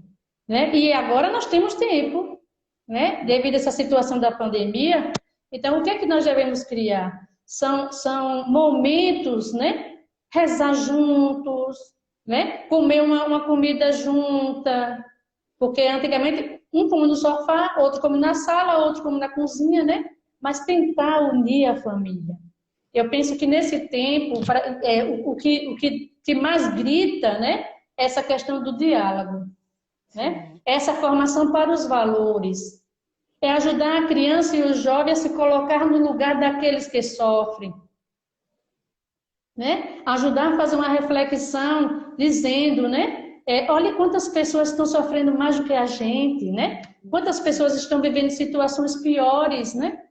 né? E agora nós temos tempo, né? Devido a essa situação da pandemia. Então, o que é que nós devemos criar? São momentos, né? Rezar juntos, né? Comer uma comida junta, porque antigamente um come no sofá, outro come na sala, outro come na cozinha, né? Mas tentar unir a família. Eu penso que nesse tempo, o que mais grita, né? Essa questão do diálogo, né? Essa formação para os valores. É ajudar a criança e o jovem a se colocar no lugar daqueles que sofrem, né? Ajudar a fazer uma reflexão dizendo, né? Olha quantas pessoas estão sofrendo mais do que a gente, né? Quantas pessoas estão vivendo situações piores, né?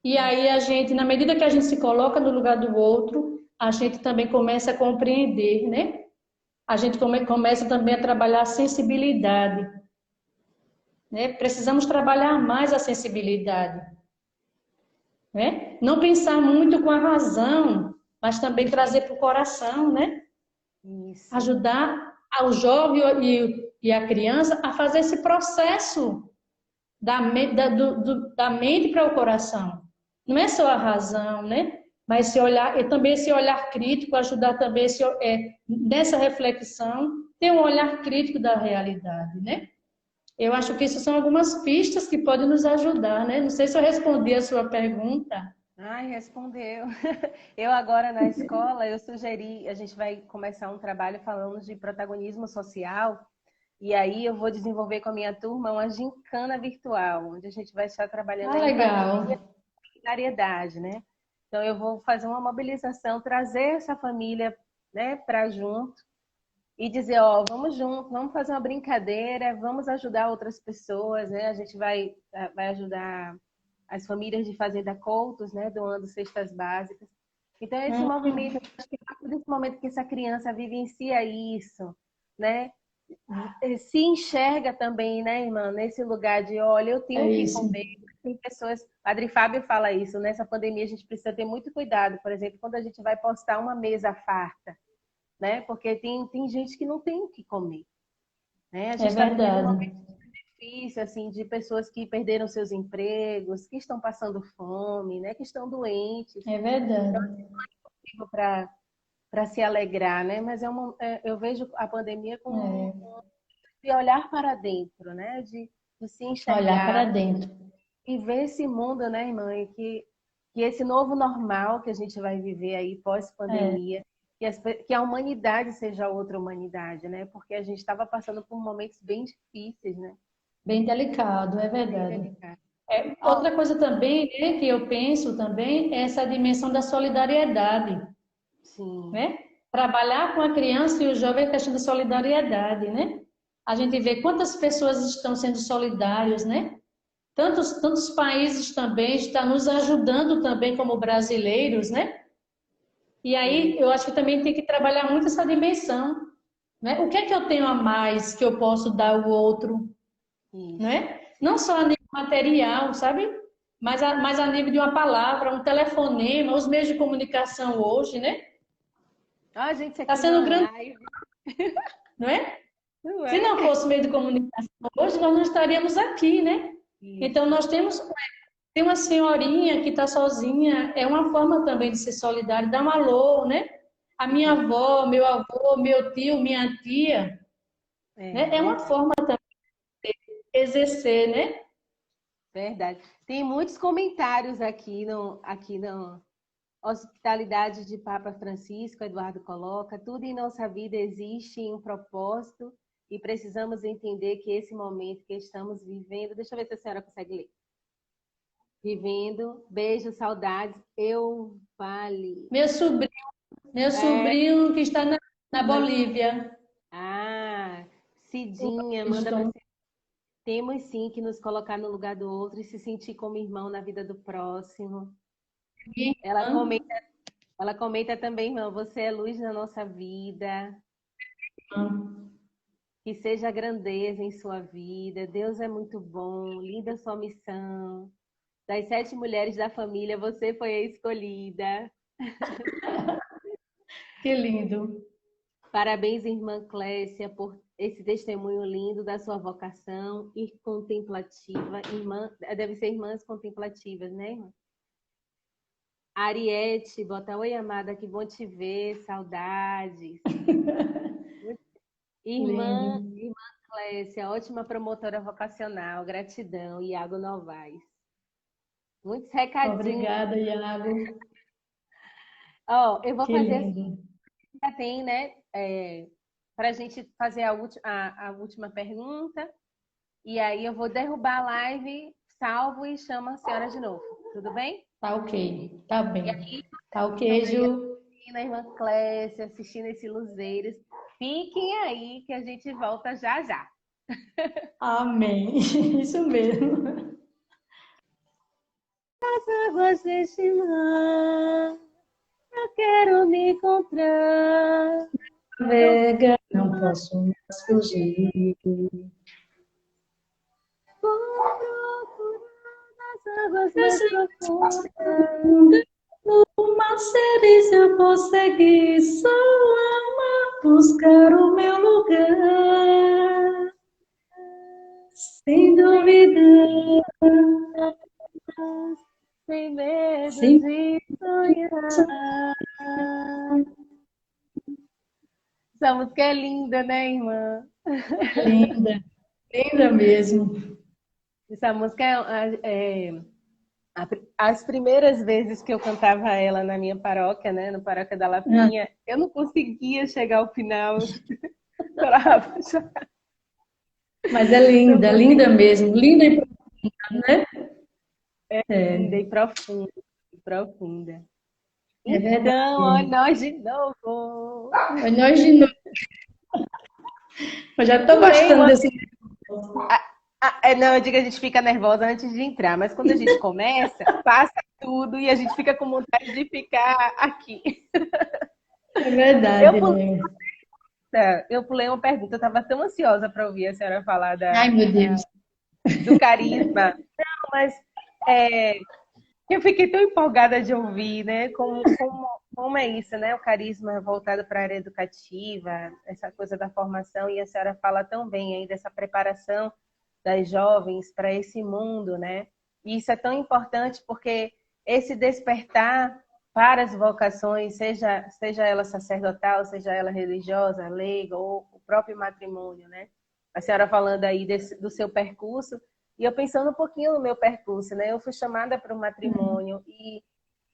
E aí a gente, na medida que a gente se coloca no lugar do outro, a gente também começa a compreender, né? A gente começa também a trabalhar a sensibilidade, né? Precisamos trabalhar mais a sensibilidade, né? Não pensar muito com a razão, mas também trazer para o coração, né? Isso. Ajudar ao jovem e a criança a fazer esse processo da mente para o coração. Não é só a razão, né? Mas esse olhar, e também esse olhar crítico, ajudar também nessa reflexão, ter um olhar crítico da realidade, né? Eu acho que isso são algumas pistas que podem nos ajudar, né? Não sei se eu respondi a sua pergunta. Ai, respondeu. Eu agora na escola, eu sugeri, a gente vai começar um trabalho falando de protagonismo social, e aí eu vou desenvolver com a minha turma uma gincana virtual, onde a gente vai estar trabalhando Ah, a empatia legal. e solidariedade, né? Então eu vou fazer uma mobilização, trazer essa família, né, para junto e dizer, ó, vamos junto, vamos fazer uma brincadeira, vamos ajudar outras pessoas, né? A gente vai ajudar as famílias de Fazenda Coutos, né, doando cestas básicas. Então, esse Hum, movimento, acho que a partir desse momento que essa criança vivencia isso, né, se enxerga também, né, irmã, nesse lugar de, olha, eu tenho é que isso. comer. Tem pessoas, Padre Fábio fala isso, nessa pandemia a gente precisa ter muito cuidado, por exemplo, quando a gente vai postar uma mesa farta, né, porque tem gente que não tem o que comer, né, a gente É está vivendo um verdade. momento difícil, assim, de pessoas que perderam seus empregos, que estão passando fome, né, que estão doentes, É verdade. para se alegrar, né? Mas eu vejo a pandemia como É. de olhar para dentro, né? De se Olhar para enxergar dentro. e ver esse mundo, né, irmã? E que esse novo normal que a gente vai viver aí É. pós-pandemia, que a humanidade seja outra humanidade, né? Porque a gente estava passando por momentos bem difíceis, né? Bem delicado, é Bem verdade. delicados. Ó, Outra coisa também, né, que eu penso também é essa dimensão da solidariedade, sim. né? Trabalhar com a criança e o jovem é questão de solidariedade, né? A gente vê quantas pessoas estão sendo solidários, né? Tantos países também estão nos ajudando também como brasileiros, né? E aí eu acho que também tem que trabalhar muito essa dimensão, né? O que é que eu tenho a mais que eu posso dar ao outro, Isso. né? Não só a nível material, sabe? Mas a nível de uma palavra, um telefonema, os meios de comunicação hoje, né? Ó, a gente Está aqui sendo numa grande, live, não é? não Se é? não fosse meio de comunicação hoje, nós não estaríamos aqui, né? Então, Isso. nós temos tem uma senhorinha que está sozinha, é uma forma também de ser solidário, dar um alô, né? A minha Sim. avó, meu avô, meu tio, minha tia, É né? É uma verdade. forma de exercer, né? Verdade. Tem muitos comentários aqui no Hospitalidade de Papa Francisco, Eduardo coloca, tudo em nossa vida existe um propósito e precisamos entender que esse momento que estamos vivendo, deixa eu ver se a senhora consegue ler. Vivendo, beijo, saudades, eu vale. Meu sobrinho, meu É, sobrinho que está na Bolívia. ah, Um Cidinha, beijo, manda para Tom. temos sim que nos colocar no lugar do outro e se sentir como irmão na vida do próximo. Minha Ela irmã, comenta, ela comenta também, irmão, você é luz na nossa vida, que seja grandeza em sua vida. Deus é muito bom, linda sua missão. Das 7 mulheres da família, você foi a escolhida. que lindo. Parabéns, irmã Clécia, por esse testemunho lindo da sua vocação e contemplativa. Irmã, deve ser irmãs contemplativas, né, irmã? Ariete, bota oi, amada, que bom te ver, saudades. Lindo. Irmã Clécia, ótima promotora vocacional, gratidão. Iago Novaes. Muitos recadinhos. Obrigada, Iago. Ó, eu vou Que fazer assim, lindo. já tem, né? Para a gente fazer a última pergunta. E aí eu vou derrubar a live, salvo e chamo a senhora de novo. Tudo bem? Tá ok. Tá E bem. aí, Tá vocês que estão ok, aí Ju. assistindo a irmã Clécia, assistindo esse Luzeiros, fiquem aí que a gente volta já já. Amém. Isso mesmo. As águas deste mar, eu quero me encontrar. Eu Navega, não posso mais fugir. vou procurar nas águas mais Essa profundas. profunda, uma seres eu vou seguir, só amar, buscar o meu lugar. Sem Sem dúvida, sem medo sem de sonhar. Essa música é linda, né, irmã? linda, linda mesmo. Essa música As primeiras vezes que eu cantava ela na minha paróquia, né, no Paróquia da Ah, Lapinha, eu não conseguia chegar ao final. Chorava, mas é não linda conseguia. mesmo, linda e profunda, né? Linda É, e profunda, profunda. é Então, ó, verdade. nós de novo. Mas nós de novo, eu já estou Pulei gostando uma. desse. Não, eu digo que a gente fica nervosa antes de entrar, mas quando a gente começa, passa tudo e a gente fica com vontade de ficar aqui. É Eu verdade, pulei, né? eu pulei uma pergunta, eu estava tão ansiosa para ouvir a senhora falar Ai, meu Deus. do carisma. Não, mas é, eu fiquei tão empolgada de ouvir, né? Como é isso, né? O carisma voltado para a área educativa, essa coisa da formação, e a senhora fala tão bem aí dessa preparação das jovens para esse mundo, né? E isso é tão importante porque esse despertar para as vocações, seja ela sacerdotal, seja ela religiosa, leiga ou o próprio matrimônio, né? A senhora falando aí do seu percurso, e eu pensando um pouquinho no meu percurso, né? Eu fui chamada para o matrimônio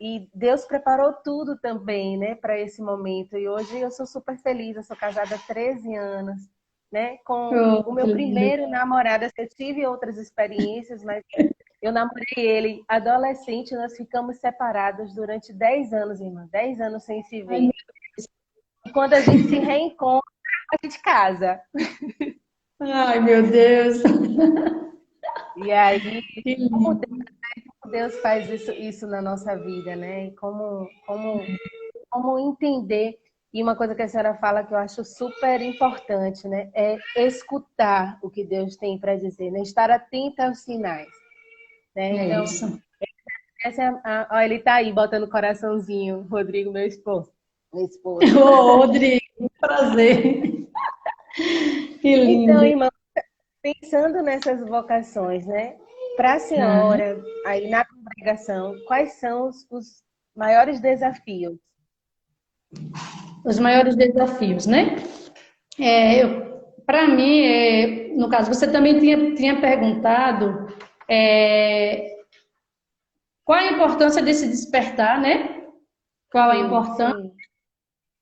e Deus preparou tudo também, né, para esse momento. E hoje eu sou super feliz, eu sou casada há 13 anos, né, com Oh, o que meu lindo. primeiro namorado. Eu tive outras experiências, mas eu namorei ele adolescente, nós ficamos separados durante 10 anos, irmã, 10 anos sem se Ai, ver. E quando a gente se reencontra, a gente casa. ai, meu Deus. E aí, Que como lindo. Deus faz isso na nossa vida, né? E como entender. E uma coisa que a senhora fala que eu acho super importante, né? É escutar o que Deus tem para dizer, né? Estar atenta aos sinais, né? É Então, isso. essa é ó, ele tá aí botando coraçãozinho, Rodrigo, meu esposo. Meu esposo. Ô, Rodrigo, prazer. Que Então, lindo. irmã, pensando nessas vocações, né? Para a Aham. senhora, aí na congregação, quais são os maiores desafios? Os maiores desafios, né? Para mim, no caso, você também tinha perguntado é, qual a importância desse despertar, né? Qual a Sim, importância? sim.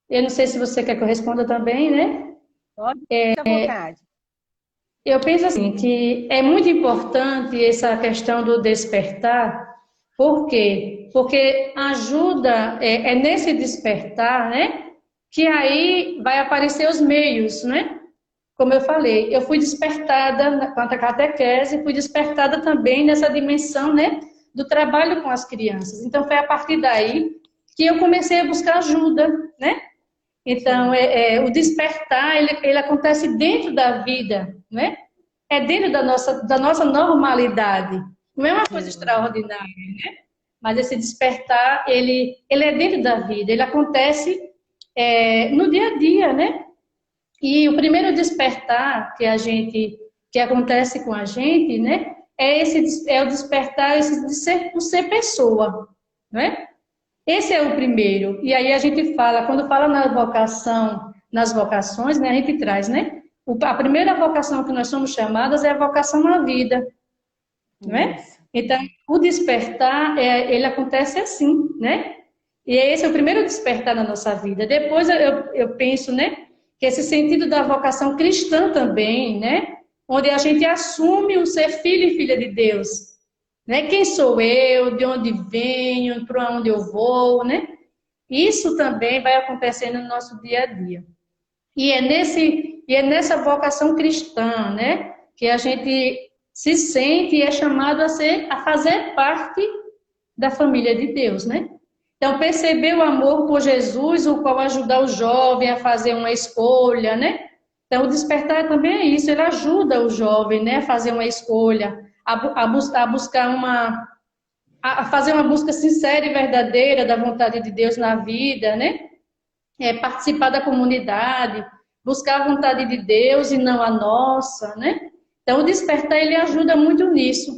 Eu não sei se você quer que eu responda também, né? Pode ficar à vontade. Eu penso assim, que é muito importante essa questão do despertar. Por quê? Porque ajuda, é nesse despertar, né? Que aí vai aparecer os meios, né? Como eu falei, eu fui despertada quanto à catequese, fui despertada também nessa dimensão, né, do trabalho com as crianças. Então, foi a partir daí que eu comecei a buscar ajuda, né? Então, Sim. o despertar, ele acontece dentro da vida, né? É dentro da nossa normalidade. Não é uma coisa Sim. extraordinária, mas esse despertar, ele é dentro da vida, ele acontece no dia a dia, né? E o primeiro despertar que acontece com a gente, né? É o despertar esse de ser pessoa, né? Esse é o primeiro. E aí a gente fala, quando fala na vocação, nas vocações, né? A gente traz, né? A primeira vocação que nós somos chamadas é a vocação à vida, né? Isso. Então, o despertar, ele acontece assim, né? E esse é o primeiro despertar na nossa vida. Depois eu penso, né, que esse sentido da vocação cristã também, né, onde a gente assume o ser filho e filha de Deus, né? Quem sou eu, de onde venho, para onde eu vou, né? Isso também vai acontecendo no nosso dia a dia. E é nessa vocação cristã, né, que a gente se sente e é chamado a fazer parte da família de Deus, né? Então, perceber o amor por Jesus, o qual ajuda o jovem a fazer uma escolha, né? Então, o despertar também é isso, ele ajuda o jovem, né, a fazer uma escolha, a buscar a fazer uma busca sincera e verdadeira da vontade de Deus na vida, né? Participar da comunidade, buscar a vontade de Deus e não a nossa, né? Então, o despertar, ele ajuda muito nisso.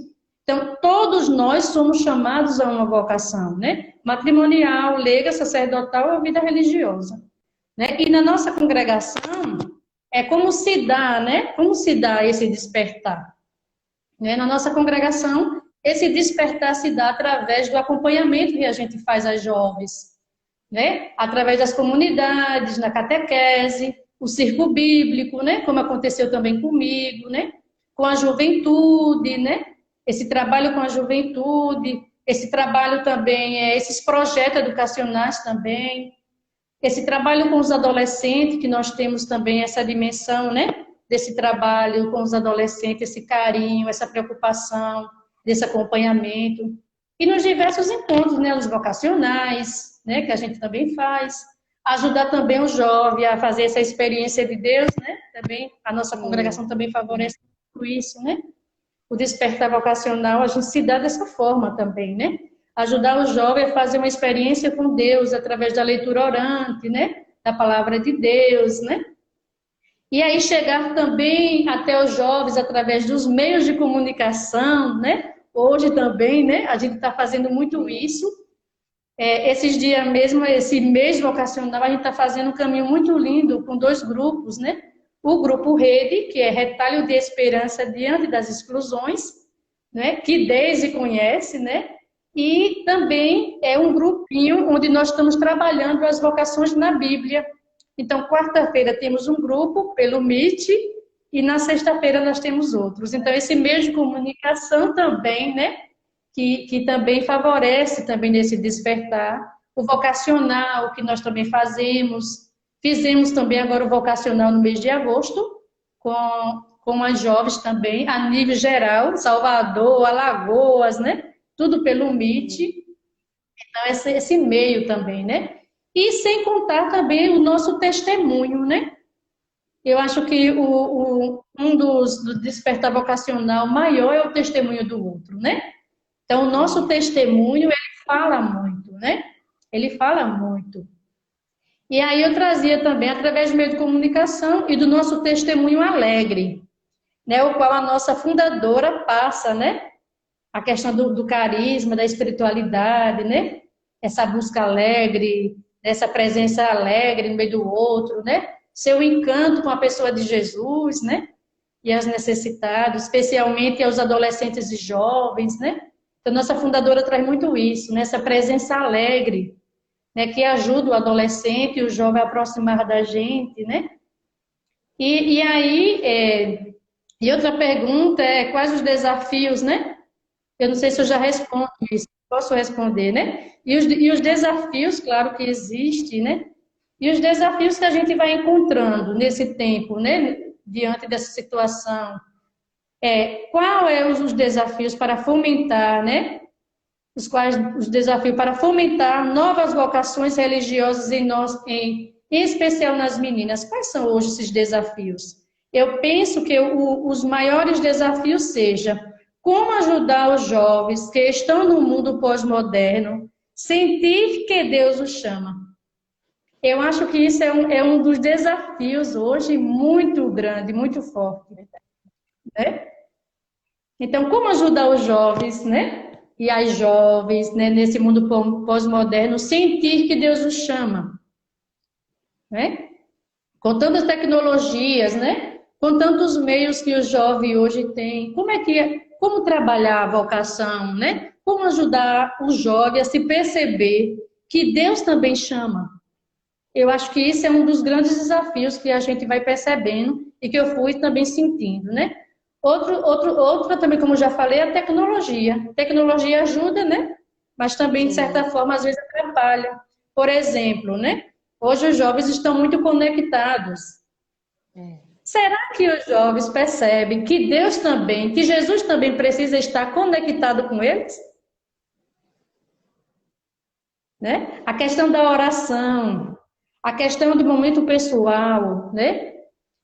Então, todos nós somos chamados a uma vocação, né? Matrimonial, leiga, sacerdotal ou vida religiosa, né? E na nossa congregação, como se dá, né? Como se dá esse despertar? Né? Na nossa congregação, esse despertar se dá através do acompanhamento que a gente faz às jovens, né? Através das comunidades, na catequese, o circo bíblico, né? Como aconteceu também comigo, né? Com a juventude, né? Esse trabalho com a juventude, esse trabalho também, esses projetos educacionais também, esse trabalho com os adolescentes, que nós temos também essa dimensão, né? Desse trabalho com os adolescentes, esse carinho, essa preocupação, desse acompanhamento. E nos diversos encontros, né? Os vocacionais, né? Que a gente também faz. Ajudar também o jovem a fazer essa experiência de Deus, né? Também, a nossa congregação também favorece tudo isso, né? O despertar vocacional, a gente se dá dessa forma também, né? Ajudar o jovem a fazer uma experiência com Deus através da leitura orante, né? Da palavra de Deus, né? E aí chegar também até os jovens através dos meios de comunicação, né? Hoje também, né? A gente está fazendo muito isso. Esses dias mesmo, esse mês vocacional, a gente está fazendo um caminho muito lindo com 2 grupos, né? O grupo Rede, que é Retalho de Esperança Diante das Exclusões, né? Que Deise conhece, né? E também é um grupinho onde nós estamos trabalhando as vocações na Bíblia. Então, quarta-feira temos um grupo pelo Meet e na sexta-feira nós temos outros. Então, esse meio de comunicação também, né? Que também favorece também nesse despertar. O vocacional, que nós também fazemos. Fizemos também agora o vocacional no mês de agosto, com as jovens também, a nível geral, Salvador, Alagoas, né? Tudo pelo Meet. Então, esse meio também, né? E sem contar também o nosso testemunho, né? Eu acho que um do despertar vocacional maior é o testemunho do outro, né? Então, o nosso testemunho, ele fala muito, né? Ele fala muito. E aí eu trazia também, através do meio de comunicação e do nosso testemunho alegre, né? O qual a nossa fundadora passa, né? A questão do carisma, da espiritualidade, né? Essa busca alegre, essa presença alegre no meio do outro, né? Seu encanto com a pessoa de Jesus, né? E as necessitados, especialmente aos adolescentes e jovens, né? Então, nossa fundadora traz muito isso, né? Essa presença alegre, né? Que ajuda o adolescente e o jovem a aproximar da gente, né? E aí, e outra pergunta é quais os desafios, né? Eu não sei se eu já respondo isso, posso responder, né? E os desafios, claro que existem, né? E os desafios que a gente vai encontrando nesse tempo, né? Diante dessa situação. Qual é os desafios para fomentar, né? Os desafios para fomentar novas vocações religiosas em especial nas meninas. Quais são hoje esses desafios? Eu penso que os maiores desafios sejam como ajudar os jovens que estão no mundo pós-moderno sentir que Deus os chama. Eu acho que isso é um dos desafios hoje muito grande, muito forte, né? Então, como ajudar os jovens, né? E as jovens, né? Nesse mundo pós-moderno, sentir que Deus os chama, né? Com tantas tecnologias, né? Com tantos meios que o jovem hoje tem, como trabalhar a vocação, né? Como ajudar o jovem a se perceber que Deus também chama. Eu acho que isso é um dos grandes desafios que a gente vai percebendo e que eu fui também sentindo, né? Outra também, como eu já falei, é a tecnologia. A tecnologia ajuda, né? Mas também, de certa forma, às vezes atrapalha. Por exemplo, né? Hoje os jovens estão muito conectados. Será que os jovens percebem que Deus também, que Jesus também precisa estar conectado com eles? Né? A questão da oração, a questão do momento pessoal, né?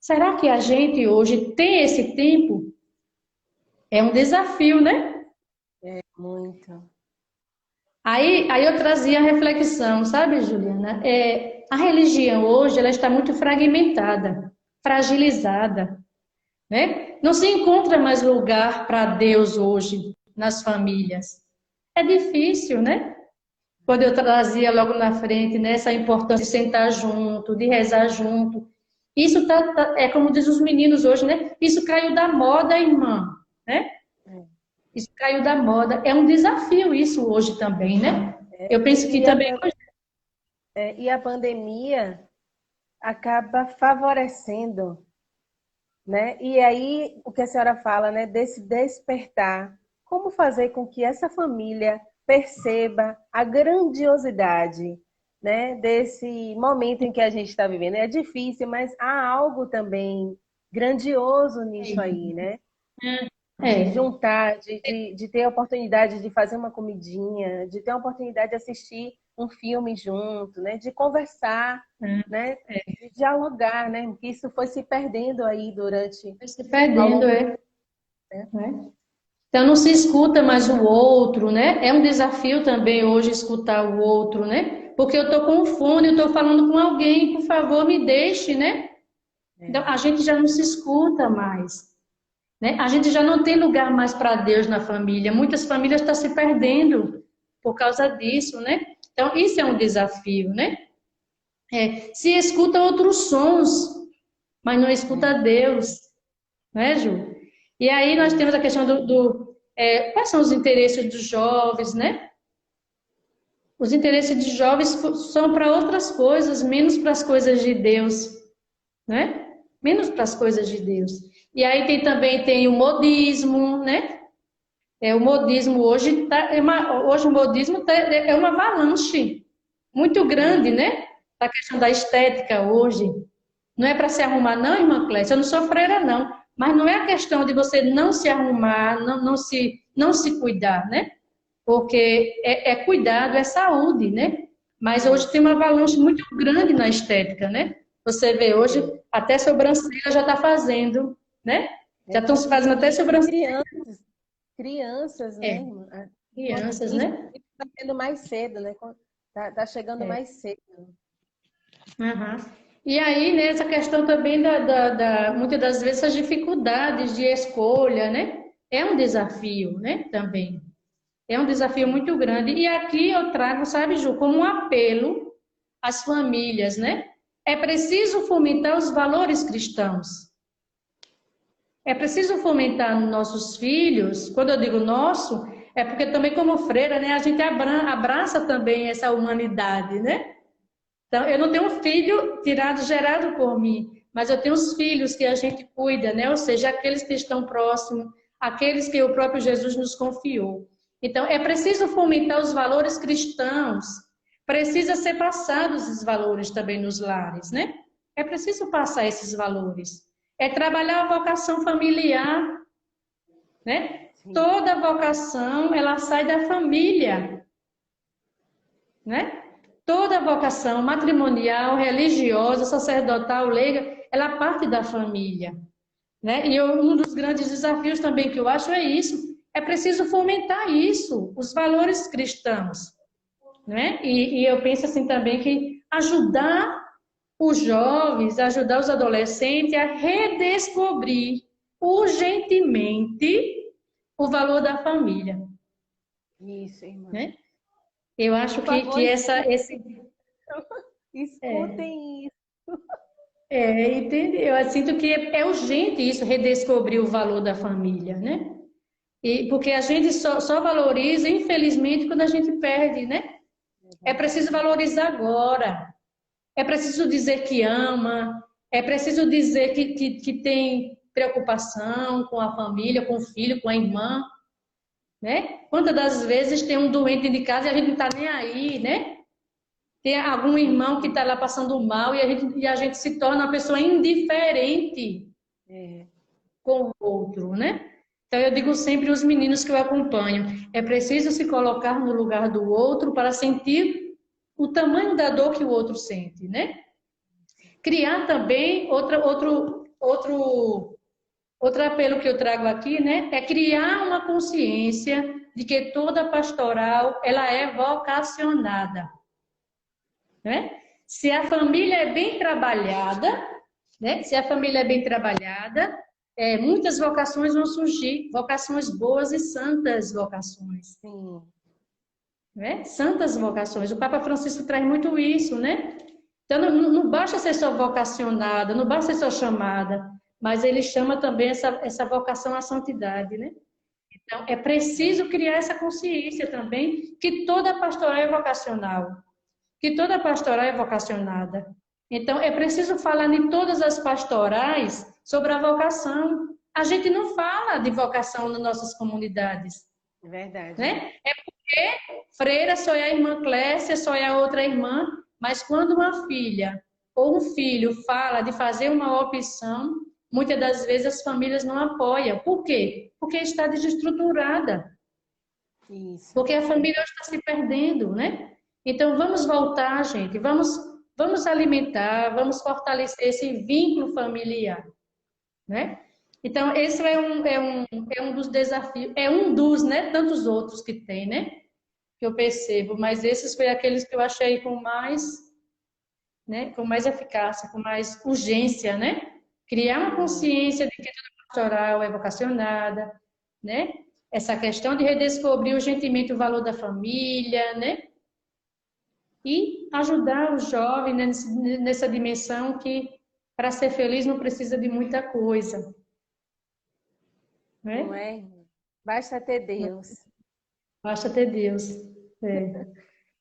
Será que a gente hoje tem esse tempo? É um desafio, né? Muito. Aí eu trazia a reflexão, sabe, Juliana? A religião hoje ela está muito fragmentada, fragilizada, né? Não se encontra mais lugar para Deus hoje nas famílias. É difícil, né? Quando eu trazia logo na frente, né, essa importância de sentar junto, de rezar junto. Isso é como diz os meninos hoje, né? Isso caiu da moda, irmã, né? Isso caiu da moda. É um desafio isso hoje também, né? Eu penso que E a, também e a pandemia acaba favorecendo, né? E aí, o que a senhora fala, né? Desse despertar. Como fazer com que essa família perceba a grandiosidade, né? Desse momento em que a gente está vivendo. É difícil, mas há algo também grandioso nisso aí, né? De é, juntar, de ter a oportunidade de fazer uma comidinha, de ter a oportunidade de assistir um filme junto, né? De conversar, né? De dialogar, né? Que isso foi se perdendo aí durante vai se ao perdendo, longo do é. Né? Então não se escuta mais o outro, né? É um desafio também hoje escutar o outro, né? Porque eu tô com o fone, eu tô falando com alguém, por favor, me deixe, né? Então a gente já não se escuta mais, né? A gente já não tem lugar mais para Deus na família. Muitas famílias estão se perdendo por causa disso, né? Então isso é um desafio, né? Se escuta outros sons, mas não escuta Deus, né, Ju? E aí nós temos a questão quais são os interesses dos jovens, né? Os interesses dos jovens são para outras coisas, menos para as coisas de Deus, né? Menos para as coisas de Deus. E aí tem o modismo, né? O modismo hoje hoje o modismo é uma avalanche muito grande, né? A questão da estética hoje. Não é para se arrumar, não, irmã Clécia, eu não sou freira, não. Mas não é a questão de você não se arrumar, não se cuidar, né? Porque é cuidado, é saúde, né? Mas hoje tem uma avalanche muito grande na estética, né? Você vê hoje, até sobrancelha já está fazendo, né? Já estão se fazendo até E sobrancelha. crianças, né, É, irmã? crianças, Isso né? está sendo mais cedo, né? Tá chegando É. mais cedo. Uhum. E aí, né, essa questão também muitas das vezes, as dificuldades de escolha, né? É um desafio, né, também. É um desafio muito grande. E aqui eu trago, sabe, Ju, como um apelo às famílias, né? É preciso fomentar os valores cristãos. É preciso fomentar nos nossos filhos. Quando eu digo nosso, é porque também como freira, né, a gente abraça também essa humanidade, né? Então, eu não tenho um filho gerado por mim, mas eu tenho os filhos que a gente cuida, né? Ou seja, aqueles que estão próximos, aqueles que o próprio Jesus nos confiou. Então, é preciso fomentar os valores cristãos, precisa ser passados esses valores também nos lares, né? É preciso passar esses valores. É trabalhar a vocação familiar, né? Sim. Toda vocação, ela sai da família, né? Toda vocação matrimonial, religiosa, sacerdotal, leiga, ela parte da família, né? E um dos grandes desafios também que eu acho é isso. É preciso fomentar isso, os valores cristãos, né? E eu penso assim também que ajudar os jovens, ajudar os adolescentes a redescobrir urgentemente o valor da família, Isso, irmã. né? Eu acho Por favor, que esse escutem isso. entende? Eu sinto que é urgente isso, redescobrir o valor da família, né? E porque a gente só valoriza, infelizmente, quando a gente perde, né? É preciso valorizar agora. É preciso dizer que ama. É preciso dizer que tem preocupação com a família, com o filho, com a irmã, né? Quantas das vezes tem um doente de casa e a gente não está nem aí, né? Tem algum irmão que está lá passando mal e a gente se torna uma pessoa indiferente É, com o outro, né? Então eu digo sempre aos meninos que eu acompanho, é preciso se colocar no lugar do outro para sentir o tamanho da dor que o outro sente, né? Criar também outro apelo que eu trago aqui, né? É criar uma consciência de que toda pastoral ela é vocacionada, né? Se a família é bem trabalhada, né? Se a família é bem trabalhada, muitas vocações vão surgir, vocações boas e santas vocações, sim. né? Santas vocações. O Papa Francisco traz muito isso, né? Então não basta ser só vocacionada, não basta ser só chamada, mas ele chama também essa vocação à santidade, né? Então, é preciso criar essa consciência também que toda pastoral é vocacional, que toda pastoral é vocacionada. Então, é preciso falar em todas as pastorais sobre a vocação. A gente não fala de vocação nas nossas comunidades, Verdade. né? É porque freira só é a irmã Clécia, só é a outra irmã, mas quando uma filha ou um filho fala de fazer uma opção, muitas das vezes as famílias não apoiam. Por quê? Porque está desestruturada. Isso. Porque a família hoje está se perdendo, né? Então vamos voltar, gente, vamos alimentar, vamos fortalecer esse vínculo familiar, né? Então esse é um dos desafios, é um dos, né? Tantos outros que tem, né? Que eu percebo, mas esses foi aqueles que eu achei com mais, né? Com mais eficácia, com mais urgência, né? Criar uma consciência de que toda pastoral é vocacionada, né? Essa questão de redescobrir urgentemente o valor da família, né? E ajudar o jovem nessa dimensão que, para ser feliz, não precisa de muita coisa. Não Né? é? Basta ter Deus. Basta ter Deus. É.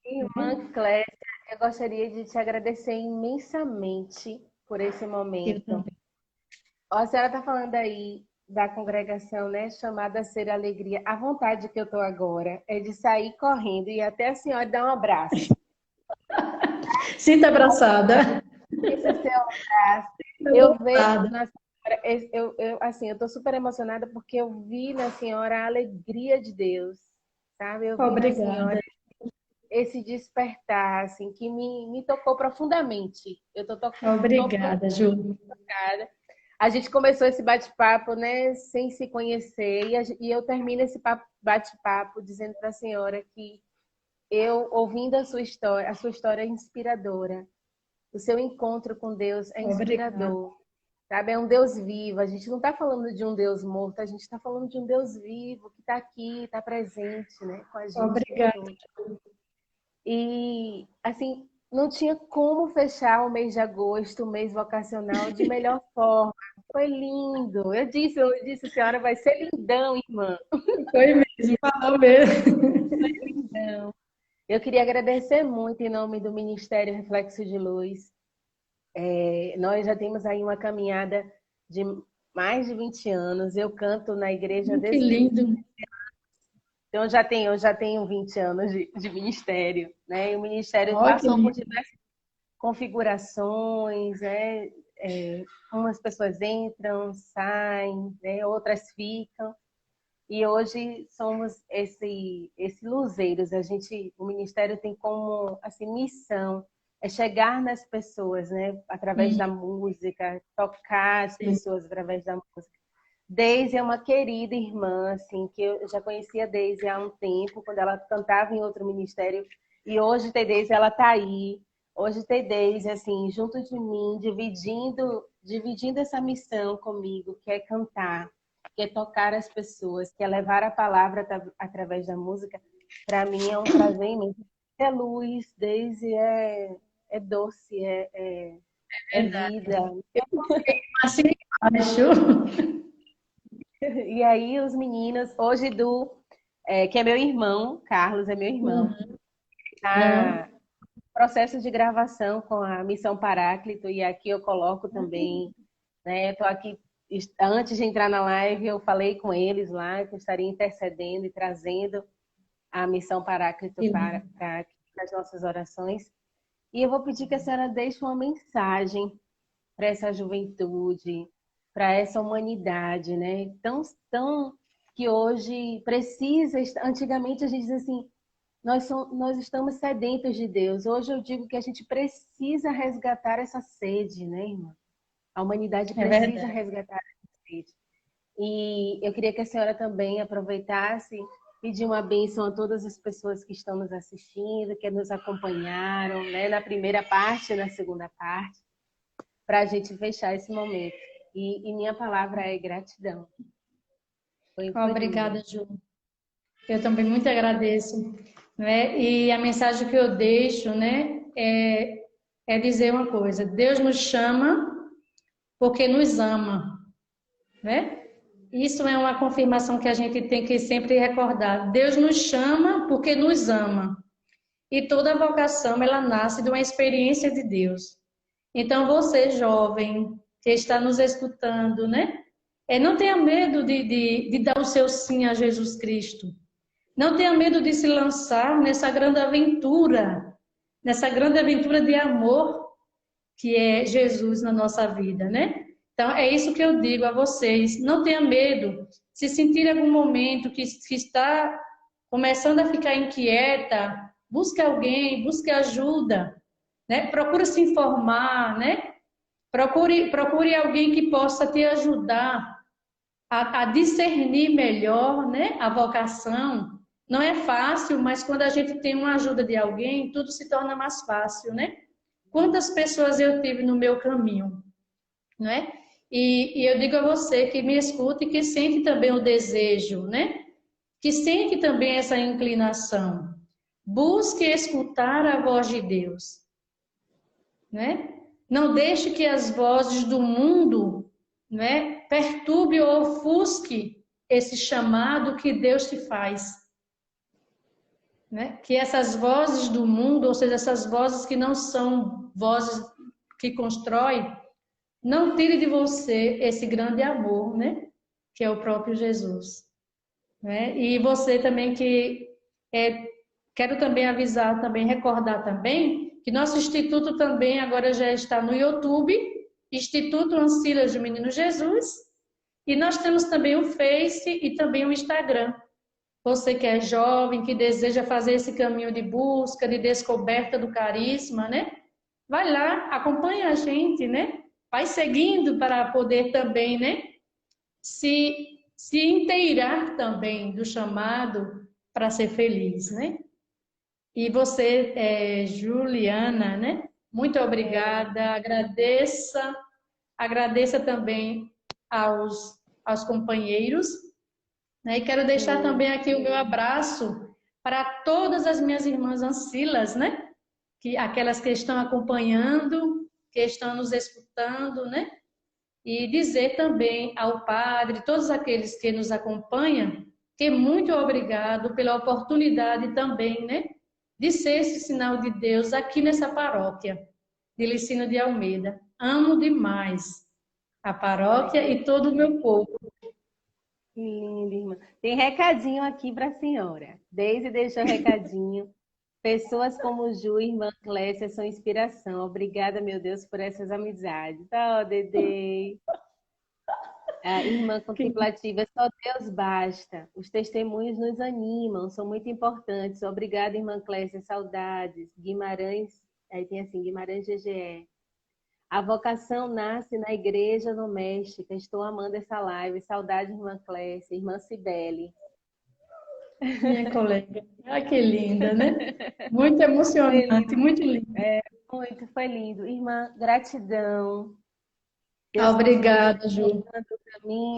Irmã Clécia, eu gostaria de te agradecer imensamente por esse Eu momento. também. Ó, a senhora está falando aí da congregação, né, chamada Ser Alegria. A vontade que eu estou agora é de sair correndo e até a senhora dar um abraço. Sinta abraçada. Esse seu abraço. Sinta Eu vejo abraçada. na senhora, assim, eu estou super emocionada porque eu vi na senhora a alegria de Deus, sabe? Eu vi na senhora Obrigada. esse despertar, assim, que me tocou profundamente. Eu tô Obrigada, Ju. tocada. A gente começou esse bate-papo, né, sem se conhecer, e eu termino esse bate-papo dizendo para a senhora que eu, ouvindo a sua história é inspiradora. O seu encontro com Deus é Obrigada. inspirador. Sabe? É um Deus vivo. A gente não está falando de um Deus morto, a gente está falando de um Deus vivo que está aqui, está presente, né, com a gente. Obrigada. E, assim, não tinha como fechar o mês de agosto, o mês vocacional, de melhor forma. Foi lindo. Eu disse, a senhora vai ser lindão, irmã. Foi mesmo, falou mesmo. Lindão. Eu queria agradecer muito em nome do Ministério Reflexo de Luz. Nós já temos aí uma caminhada de mais de 20 anos. Eu canto na igreja Que desde os 20. lindo. Então, eu já tenho 20 anos de ministério, né? E o ministério Olha que passou por lindo. diversas configurações, né? Umas pessoas entram, saem, né? Outras ficam. E hoje somos esse luzeiros. O ministério tem como assim missão é chegar nas pessoas, né? Através da música, tocar as Sim. pessoas através da música. Deise é uma querida irmã, assim, que eu já conhecia a Deise há um tempo, quando ela cantava em outro ministério. E hoje Deise, ela tá aí. Hoje Deise, assim, junto de mim, dividindo essa missão comigo, que é cantar, que é tocar as pessoas, que é levar a palavra através da música. Para mim é um prazer imenso. É luz, Deise é doce, é vida. Assim embaixo. E aí os meninos, hoje que é meu irmão, Carlos é meu irmão, tá no processo de gravação com a Missão Paráclito, e aqui eu coloco também, né? Eu tô aqui, antes de entrar na live, eu falei com eles lá, que eu estaria intercedendo e trazendo a Missão Paráclito para as nossas orações. E eu vou pedir que a senhora deixe uma mensagem para essa juventude, para essa humanidade, né? Tão que hoje precisa. Antigamente a gente diz assim, nós estamos sedentos de Deus. Hoje eu digo que a gente precisa resgatar essa sede, né, irmã? A humanidade precisa resgatar essa sede. E eu queria que a senhora também aproveitasse, pedir uma bênção a todas as pessoas que estão nos assistindo, que nos acompanharam, né, na primeira parte e na segunda parte, para a gente fechar esse momento. E minha palavra é gratidão. Foi Obrigada, Ju. Eu também muito agradeço. Né? E a mensagem que eu deixo, né, é dizer uma coisa: Deus nos chama porque nos ama, né? Isso é uma confirmação que a gente tem que sempre recordar. Deus nos chama porque nos ama. E toda vocação, ela nasce de uma experiência de Deus. Então, você, jovem, que está nos escutando, né? Não tenha medo de dar o seu sim a Jesus Cristo. Não tenha medo de se lançar nessa grande aventura de amor que é Jesus na nossa vida, né? Então, é isso que eu digo a vocês. Não tenha medo. Se sentir em algum momento que está começando a ficar inquieta, busque alguém, busque ajuda, né? Procure se informar, né? Procure alguém que possa te ajudar a discernir melhor, né? A vocação. Não é fácil, mas quando a gente tem uma ajuda de alguém, tudo se torna mais fácil, né? Quantas pessoas eu tive no meu caminho, não é? E eu digo a você que me escuta e que sente também o desejo, né? Que sente também essa inclinação. Busque escutar a voz de Deus, né? Não deixe que as vozes do mundo, né, perturbe ou ofusque esse chamado que Deus te faz, né? Que essas vozes do mundo, ou seja, essas vozes que não são vozes que constroem, não tire de você esse grande amor, né? Que é o próprio Jesus, né? E você também que quero também avisar, também recordar também que nosso instituto também agora já está no YouTube, Instituto Ancilas do Menino Jesus, e nós temos também o Face e também o Instagram. Você que é jovem, que deseja fazer esse caminho de busca, de descoberta do carisma, né? Vai lá, acompanha a gente, né? Vai seguindo para poder também, né? Se inteirar também do chamado para ser feliz, né? E você, Juliana, né? Muito obrigada. Agradeça também aos companheiros, né? E quero deixar também aqui o meu abraço para todas as minhas irmãs ancilas, né? Aquelas que estão acompanhando, que estão nos escutando, né? E dizer também ao Padre, todos aqueles que nos acompanham, que muito obrigado pela oportunidade também, né? De ser esse sinal de Deus aqui nessa paróquia de Licínio de Almeida. Amo demais a paróquia e todo o meu povo. Que lindo, irmã. Tem recadinho aqui para a senhora. Deise deixou recadinho. Pessoas como Ju e irmã Clécia são inspiração. Obrigada, meu Deus, por essas amizades. Ó, Dede. A irmã contemplativa, só Deus basta. Os testemunhos nos animam, são muito importantes. Obrigada, irmã Clécia, saudades. Guimarães, aí tem assim, Guimarães GGE. A vocação nasce na igreja doméstica. Estou amando essa live. Saudade, irmã Clécia, irmã Cibele. Minha colega. Ah, que linda, né? Muito emocionante, muito lindo. Muito, foi lindo. Irmã, gratidão. Obrigada, Ju.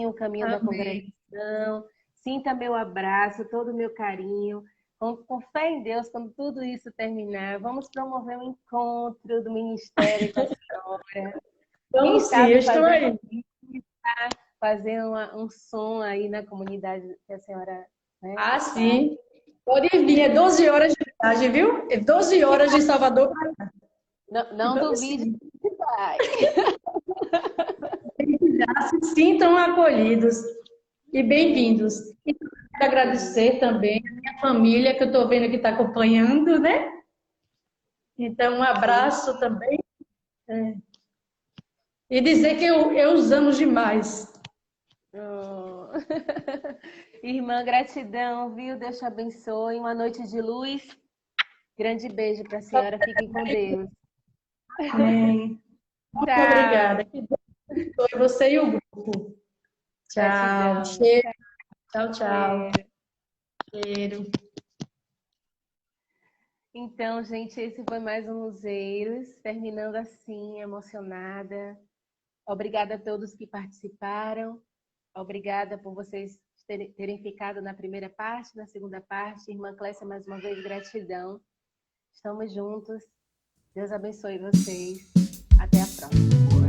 O caminho da congregação. Sinta meu abraço, todo o meu carinho. Com fé em Deus, quando tudo isso terminar, vamos promover um encontro do Ministério com a senhora. Vamos sim, eu estou aí. Fazer um som aí na comunidade que a senhora... Né, sim. Pode vir, é 12 horas de viagem, viu? É 12 horas de Salvador. Não duvide que vai. Se sintam acolhidos e bem-vindos. E quero agradecer também a minha família, que eu estou vendo que está acompanhando, né? Então, um abraço também. E dizer que eu os amo demais. Oh. Irmã, gratidão, viu? Deus te abençoe. Uma noite de luz. Grande beijo para a senhora. Fique com Deus. Amém. Muito obrigada. Que Deus abençoe você e o grupo. Tchau. Cheiro. Tchau, tchau. Cheiro. Então, gente, esse foi mais um Luzeiros. Terminando assim, emocionada. Obrigada a todos que participaram. Obrigada por vocês terem ficado na primeira parte, na segunda parte. Irmã Clécia, mais uma vez, gratidão. Estamos juntos. Deus abençoe vocês. Até a próxima.